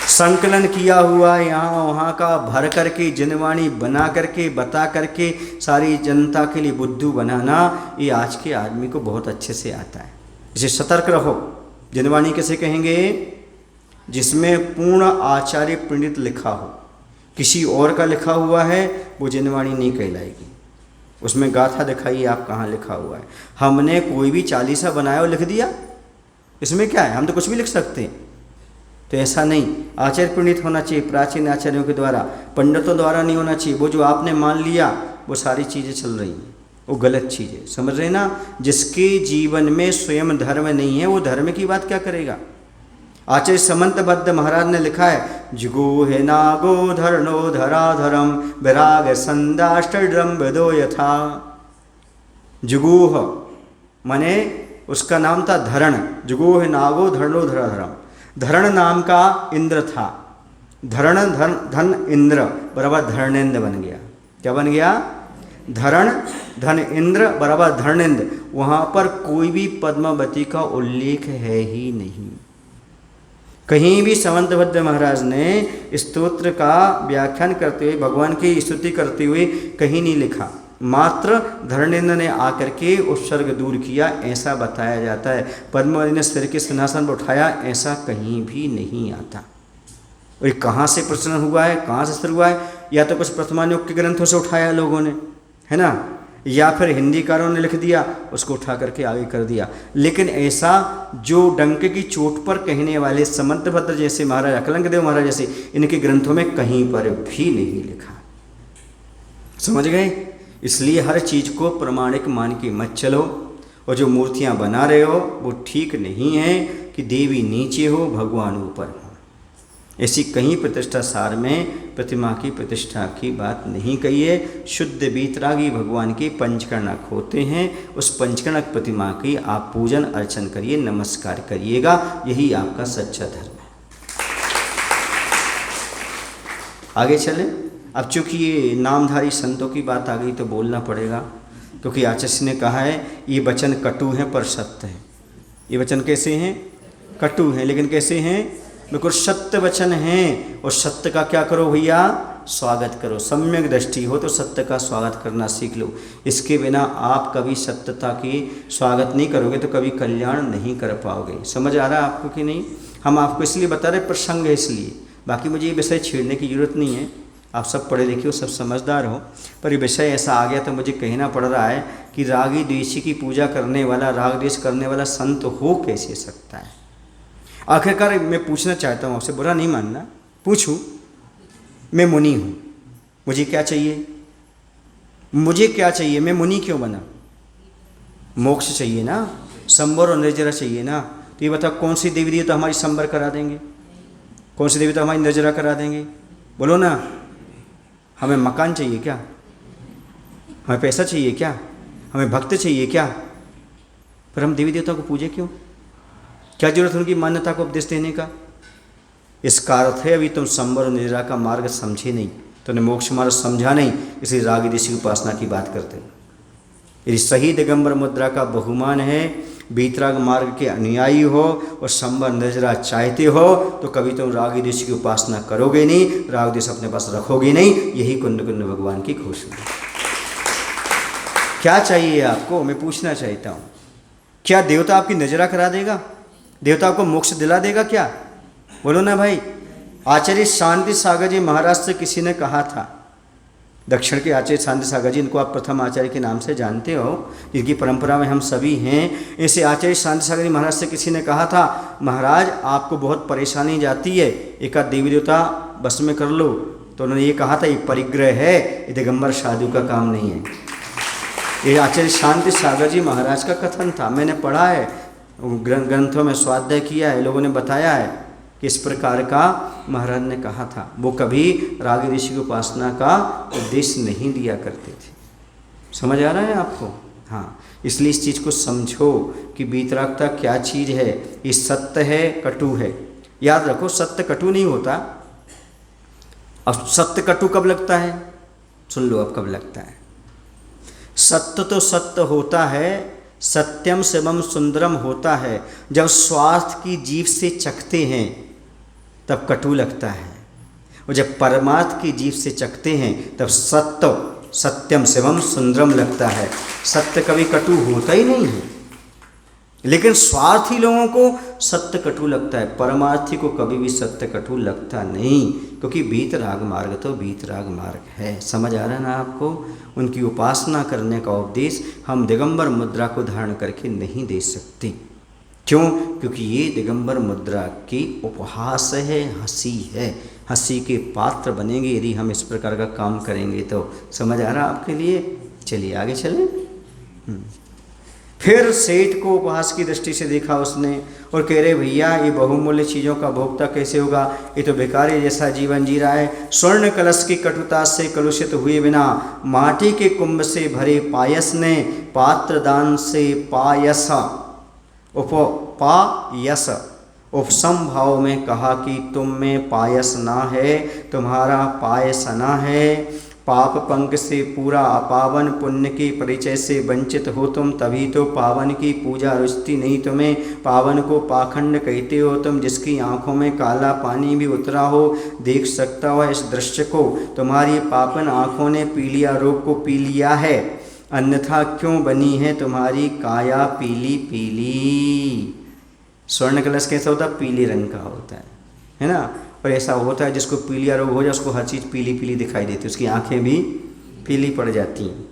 संकलन किया हुआ यहाँ वहाँ का भर करके जनवाणी बना करके बता करके सारी जनता के लिए बुद्धू बनाना, ये आज के आदमी को बहुत अच्छे से आता है। इसे सतर्क रहो। जनवाणी कैसे कहेंगे? जिसमें पूर्ण आचार्य प्रणीत लिखा हो। किसी और का लिखा हुआ है वो जनवाणी नहीं कहलाएगी। उसमें गाथा दिखाइए आप कहाँ लिखा हुआ है। हमने कोई भी चालीसा बनाया और लिख दिया, इसमें क्या है? हम तो कुछ भी लिख सकते हैं। तो ऐसा नहीं, आचार्य प्रणीत होना चाहिए प्राचीन आचार्यों के द्वारा, पंडितों द्वारा नहीं होना चाहिए। वो जो आपने मान लिया वो सारी चीज़ें चल रही हैं, वो गलत चीज़ है, समझ रहे ना। जिसके जीवन में स्वयं धर्म नहीं है वो धर्म की बात क्या करेगा? आचार्य समंतबद्ध महाराज ने लिखा है, जुगो है नागो धरणो धराधरम विराग संदाष्टम विदो यथा। जुगूह माने उसका नाम था धरण। जुगो है नागो धरणो धराधरम। धरण नाम का इंद्र था। धरण धन इंद्र बराबर धर्णेन्द्र बन गया। क्या बन गया? धरण धन इंद्र बराबर धर्णेन्द्र। वहाँ पर कोई भी पद्मावती का उल्लेख है ही नहीं। कहीं भी समंतबद्ध महाराज ने स्तोत्र का व्याख्यान करते हुए, भगवान की स्तुति करते हुए कहीं नहीं लिखा। मात्र धर्णेन्द्र ने आकर के उत्सर्ग दूर किया, ऐसा बताया जाता है। पद्मावती ने सिर के सिंहासन पर उठाया, ऐसा कहीं भी नहीं आता। और कहाँ से प्रचलन हुआ है, कहाँ से शुरू हुआ है? या तो कुछ प्रथमानुग के ग्रंथों से उठाया लोगों ने, है ना, या फिर हिंदीकारों ने लिख दिया, उसको उठा करके आगे कर दिया। लेकिन ऐसा जो डंक की चोट पर कहने वाले समंतभद्र जैसे महाराज, अकलंक देव महाराज जैसे, इनके ग्रंथों में कहीं पर भी नहीं लिखा। समझ गए? इसलिए हर चीज़ को प्रमाणिक मान के मत चलो। और जो मूर्तियाँ बना रहे हो वो ठीक नहीं है कि देवी नीचे हो भगवान ऊपर हो। ऐसी कहीं प्रतिष्ठा सार में प्रतिमा की प्रतिष्ठा की बात नहीं कही है। शुद्ध वीतरागी भगवान के पंचकर्णक होते हैं, उस पंचकर्णक प्रतिमा की आप पूजन अर्चन करिए, नमस्कार करिएगा, यही आपका सच्चा धर्म है। आगे चले। अब चूँकि ये नामधारी संतों की बात आ गई तो बोलना पड़ेगा, क्योंकि आचार्य ने कहा है ये वचन कटु हैं पर सत्य है। ये वचन कैसे हैं? कटु हैं, लेकिन कैसे हैं? बिल्कुल सत्य वचन हैं। और सत्य का क्या करो भैया? स्वागत करो। सम्यक दृष्टि हो तो सत्य का स्वागत करना सीख लो। इसके बिना आप कभी सत्यता की स्वागत नहीं करोगे तो कभी कल्याण नहीं कर पाओगे। समझ आ रहा है आपको कि नहीं? हम आपको इसलिए बता रहे, प्रसंग है इसलिए। बाकी मुझे ये विषय छेड़ने की जरूरत नहीं है। आप सब पढ़े लिखे हो, सब समझदार हो, पर ये विषय ऐसा आ गया तो मुझे कहना पड़ रहा है कि रागी द्वेषी की पूजा करने वाला, राग द्वेष करने वाला संत हो कैसे सकता है? आखिरकार मैं पूछना चाहता हूँ आपसे, बुरा नहीं मानना, पूछूं। मैं मुनि हूँ, मुझे क्या चाहिए? मुझे क्या चाहिए? मैं मुनि क्यों बना? मोक्ष चाहिए ना, संबर और निर्जरा चाहिए ना। तो ये बताओ कौन सी देवी तो हमारी संबर करा देंगे, कौन सी देवी तो हमारी निर्जरा करा देंगे? बोलो ना। हमें मकान चाहिए क्या? हमें पैसा चाहिए क्या? हमें भक्त चाहिए क्या? पर हम देवी देवताओं को पूजे क्यों? क्या जरूरत है उनकी मान्यता को उपदेश देने का? इसका अर्थ है अभी तुम संबर और निर्जरा का मार्ग समझे नहीं, तुमने मोक्ष मार्ग समझा नहीं, इसलिए रागी द्वेषी की उपासना की बात करते हैं। यदि सही दिगंबर मुद्रा का बहुमान है, वीतराग मार्ग के अनुयायी हो और संबर निर्जरा चाहते हो तो कभी तुम रागी द्वेषी की उपासना करोगे नहीं, राग द्वेष अपने पास रखोगे नहीं। यही कुंड कुंड भगवान की घोषणा है। क्या चाहिए आपको? मैं पूछना चाहता हूँ, क्या देवता आपकी निर्जरा करा देगा? देवता को मोक्ष दिला देगा क्या? बोलो ना भाई। आचार्य शांति सागर जी महाराज से किसी ने कहा था दक्षिण के आचार्य शांति सागर जी, इनको आप प्रथम आचार्य के नाम से जानते हो, इनकी परंपरा में हम सभी हैं। ऐसे आचार्य शांति सागर जी महाराज से किसी ने कहा था, महाराज आपको बहुत परेशानी जाती है, एक आध देवी देवता बस में कर लो। तो उन्होंने ये कहा था, ये परिग्रह है, ये दिगंबर साधु का काम नहीं है। ये आचार्य शांति सागर जी महाराज का कथन था, मैंने पढ़ा है, ग्रंथों में स्वाध्याय किया है, लोगों ने बताया है कि इस प्रकार का महाराज ने कहा था। वो कभी राग ऋषि की उपासना का उपदेश नहीं दिया करते थे। समझ आ रहा है आपको? हाँ, इसलिए इस चीज़ को समझो कि वीतरागता क्या चीज़ है। ये सत्य है, कटु है। याद रखो, सत्य कटु नहीं होता। अब सत्य कटु कब लगता है? सुन लो अब कब लगता है। सत्य तो सत्य होता है, सत्यम शिवम सुंदरम होता है जब स्वार्थ की जीभ से चखते हैं तब कटु लगता है, और जब परमार्थ की जीभ से चखते हैं तब सत्य सत्यम शिवम सुंदरम लगता है। सत्य कभी कटु होता ही नहीं है, लेकिन स्वार्थी लोगों को सत्य कटु लगता है, परमार्थी को कभी भी सत्य कटु लगता नहीं, क्योंकि वीतराग मार्ग तो वीतराग मार्ग है। समझ आ रहा है ना आपको? उनकी उपासना करने का उपदेश हम दिगंबर मुद्रा को धारण करके नहीं दे सकते। क्यों? क्योंकि ये दिगंबर मुद्रा की उपहास है, हंसी है, हंसी के पात्र बनेंगे यदि हम इस प्रकार का काम करेंगे। तो समझ आ रहा आपके लिए? चलिए आगे चलें। फिर सेठ को उपहास की दृष्टि से देखा उसने और कह रहे, भैया ये बहुमूल्य चीज़ों का भोक्ता कैसे होगा? ये तो भिखारी जैसा जीवन जी रहा है। स्वर्ण कलश की कटुता से कलुषित हुए बिना माटी के कुंभ से भरे पायस ने पात्र दान से पायस उपपायस उपसम भाव में कहा कि तुम में पायस ना है, तुम्हारा पायस ना है। पाप पंक से पूरा अपावन, पुण्य के परिचय से वंचित हो तुम, तभी तो पावन की पूजा रुचती नहीं तुम्हें। पावन को पाखंड कहते हो तुम, जिसकी आंखों में काला पानी भी उतरा हो देख सकता हो इस दृश्य को। तुम्हारी पापन आंखों ने पीलिया रोग को पी लिया है, अन्यथा क्यों बनी है तुम्हारी काया पीली पीली। स्वर्ण कलश कैसा होता है? पीले रंग का होता है ना? और ऐसा होता है जिसको पीलिया रोग हो जाए उसको हर चीज़ पीली पीली दिखाई देती है, उसकी आंखें भी पीली पड़ जाती हैं।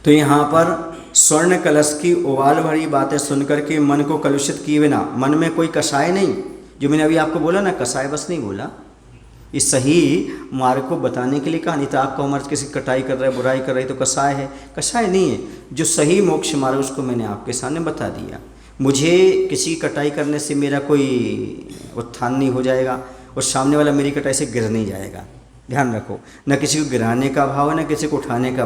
तो यहाँ पर स्वर्ण कलश की उबाल भरी बातें सुनकर के मन को कलुषित किए बिना, मन में कोई कषाय नहीं, जो मैंने अभी आपको बोला ना, कषाय बस नहीं बोला, इस सही मार्ग को बताने के लिए कहा। नहीं तो आपका उम्र किसी कटाई कर रहा है, बुराई कर रही तो कषाय है, कषाय नहीं है। जो सही मोक्ष मार्ग उसको मैंने आपके सामने बता दिया। मुझे किसी कटाई करने से मेरा कोई उत्थान नहीं हो जाएगा और सामने वाला मेरी कटाई से गिर नहीं जाएगा। ध्यान रखो, न किसी को गिराने का भाव है, न किसी को उठाने का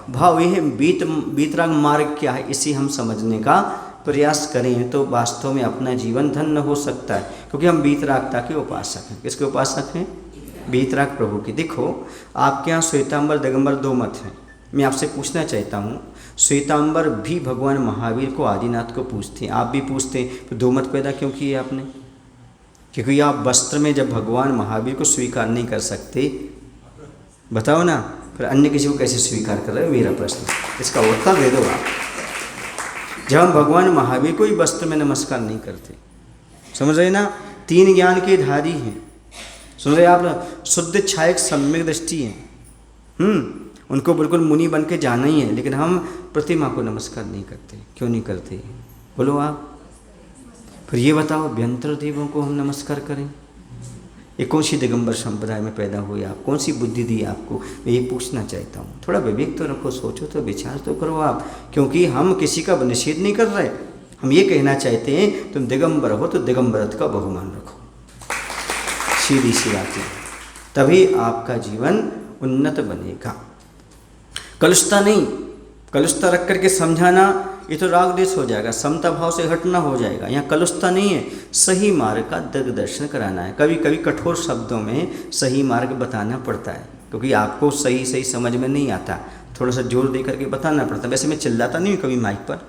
भाव ये है। वीतराग मार्ग क्या है, इसे हम समझने का प्रयास करें तो वास्तव में अपना जीवन धन्य हो सकता है, क्योंकि हम वीतरागता के उपासक हैं। किसके उपासक हैं? वीतराग प्रभु की। देखो, आपके यहाँ श्वेतांबर दिगंबर दो मत हैं। मैं आपसे पूछना चाहता हूँ, श्वेतांबर भी भगवान महावीर को, आदिनाथ को पूछते हैं, आप भी पूछते हैं, तो दो मत पैदा क्यों किए आपने? क्योंकि आप वस्त्र में जब भगवान महावीर को स्वीकार नहीं कर सकते, बताओ ना, फिर अन्य किसी को कैसे स्वीकार कर रहे हो? मेरा प्रश्न, इसका उत्तर दे दो आप। जब हम भगवान महावीर को ही वस्त्र में नमस्कार नहीं करते, समझ रहे ना? तीन ज्ञान के धारी हैं, सुन रहे आप? शुद्ध छायक सम्यक दृष्टि है, उनको बिल्कुल मुनि बन के जाना ही है, लेकिन हम प्रतिमा को नमस्कार नहीं करते। क्यों नहीं करते? बोलो आप। फिर ये बताओ, अभ्यंतर देवों को हम नमस्कार करें? ये कौन सी दिगंबर संप्रदाय में पैदा हुए आप? कौन सी बुद्धि दी आपको? मैं ये पूछना चाहता हूँ। थोड़ा विवेक तो रखो, सोचो तो, विचार तो करो आप। क्योंकि हम किसी का निषेध नहीं कर रहे, हम ये कहना चाहते हैं तुम दिगंबर हो तो दिगंबरत्व का बहुमान रखो। सीधी सी बात है, तभी आपका जीवन उन्नत बनेगा। कलुषता नहीं, कलुषता रख करके समझाना ये तो राग देश हो जाएगा, समता भाव से हटना हो जाएगा। यहाँ कलुषता नहीं है, सही मार्ग का दिग्दर्शन कराना है। कभी कभी कठोर शब्दों में सही मार्ग बताना पड़ता है, क्योंकि आपको सही सही समझ में नहीं आता, थोड़ा सा जोर दे करके बताना पड़ता है। वैसे मैं चिल्लाता नहीं हूँ कभी माइक पर,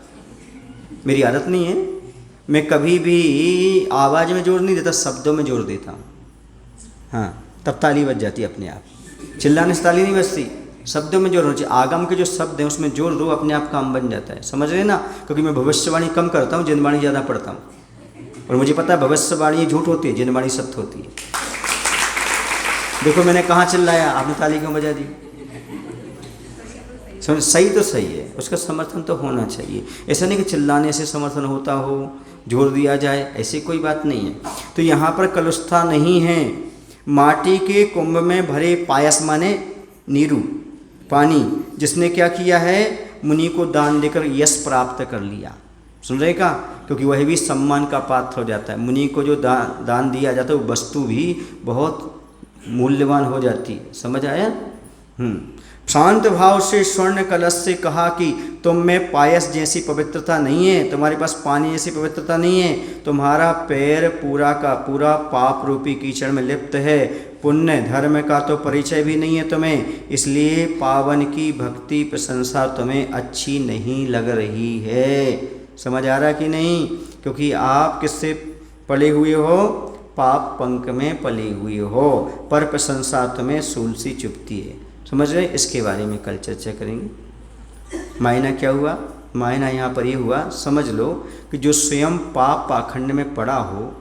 मेरी आदत नहीं है। मैं कभी भी आवाज़ में जोर नहीं देता, शब्दों में जोर देता हूँ। हाँ, तब ताली बज जाती है अपने आप। चिल्लाने से ताली नहीं बजती, शब्दों में जोर होना चाहिए। आगम के जो शब्द हैं उसमें जोर दो, अपने आप काम बन जाता है। समझ रहे ना? क्योंकि मैं भविष्यवाणी कम करता हूँ, जिनवाणी ज़्यादा पढ़ता हूँ, और मुझे पता है भविष्यवाणी झूठ होती है, जिनवाणी सत्य होती है। देखो मैंने कहाँ चिल्लाया, आपने ताली क्यों बजा दी? समझ, सही तो सही है, उसका समर्थन तो होना चाहिए। ऐसा नहीं कि चिल्लाने से समर्थन होता हो, जोर दिया जाए, ऐसी कोई बात नहीं है। तो यहाँ पर कलुष्था नहीं है। माटी के कुंभ में भरे पायस माने नीरू, पानी, जिसने क्या किया है, मुनि को दान देकर यश प्राप्त कर लिया। सुन रहे का, क्योंकि वह भी सम्मान का पात्र हो जाता है। मुनि को जो दान दिया जाता है वो वस्तु भी बहुत मूल्यवान हो जाती है। समझ आया? शांत भाव से स्वर्ण कलश से कहा कि तुम में पायस जैसी पवित्रता नहीं है, तुम्हारे पास पानी जैसी पवित्रता नहीं है, तुम्हारा पैर पूरा का पूरा पाप रूपी कीचड़ में लिप्त है, पुण्य धर्म का तो परिचय भी नहीं है तुम्हें, इसलिए पावन की भक्ति प्रशंसा तुम्हें अच्छी नहीं लग रही है। समझ आ रहा कि नहीं? क्योंकि आप किससे पले हुए हो? पाप पंख में पले हुए हो, पर प्रशंसा तुम्हें सूल सी चुभती है। समझ रहे? इसके बारे में कल चर्चा करेंगे। मायना क्या हुआ? मायना यहाँ पर ये हुआ, समझ लो कि जो स्वयं पाप पाखंड में पड़ा हो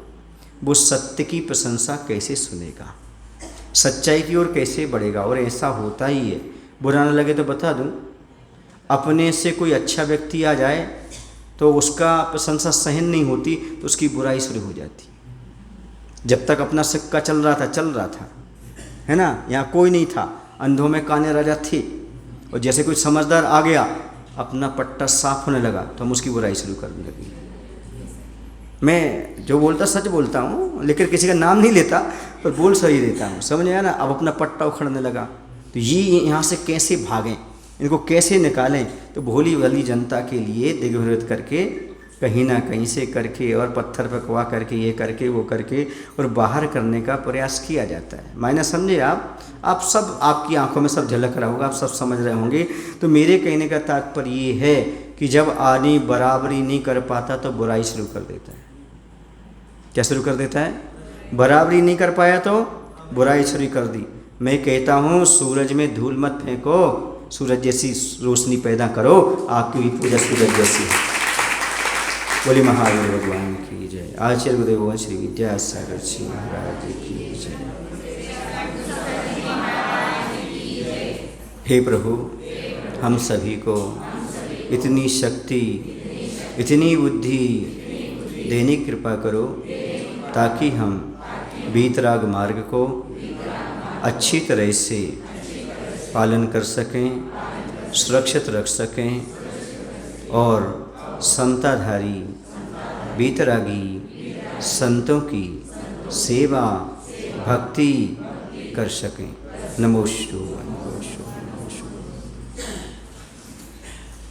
वो सत्य की प्रशंसा कैसे सुनेगा, सच्चाई की ओर कैसे बढ़ेगा। और ऐसा होता ही है। बुरा न लगे तो बता दूं, अपने से कोई अच्छा व्यक्ति आ जाए तो उसका प्रशंसा सहन नहीं होती तो उसकी बुराई शुरू हो जाती। जब तक अपना सिक्का चल रहा था, है ना, यहाँ कोई नहीं था, अंधों में काने राजा थे, और जैसे कोई समझदार आ गया, अपना पट्टा साफ होने लगा तो हम उसकी बुराई शुरू करने लगे। मैं जो बोलता सच बोलता हूँ, लेकिन किसी का नाम नहीं लेता, पर बोल सही देता हूँ। समझ आया ना? अब अपना पट्टा उखड़ने लगा तो ये यहाँ से कैसे भागें, इनको कैसे निकालें? तो भोली भाली जनता के लिए दिग्विजय करके, कहीं ना कहीं से करके, और पत्थर पकवा करके, ये करके वो करके, और बाहर करने का प्रयास किया जाता है। मायने समझे आप सब, आपकी आंखों में सब झलक रहा होगा, आप सब समझ रहे होंगे। तो मेरे कहने का तात्पर्य ये है कि जब आदमी बराबरी नहीं कर पाता तो बुराई शुरू कर देता है। क्या शुरू कर देता है? बराबरी नहीं कर पाया तो बुराई शुरू कर दी। मैं कहता हूँ सूरज में धूल मत फेंको, सूरज जैसी रोशनी पैदा करो, आपकी भी पूजा सूरज जैसी है। बोली महावीर भगवान की जय। आचार्य गुरुदेव श्री विद्यासागर जी महाराज की जय। हे प्रभु, हम सभी को इतनी शक्ति, इतनी बुद्धि देने की कृपा करो ताकि हम वीतराग मार्ग को अच्छी तरह से पालन कर सकें, सुरक्षित रख सकें, और समताधारी वीतरागी संतों की सेवा भक्ति कर सकें। नमोस्तु।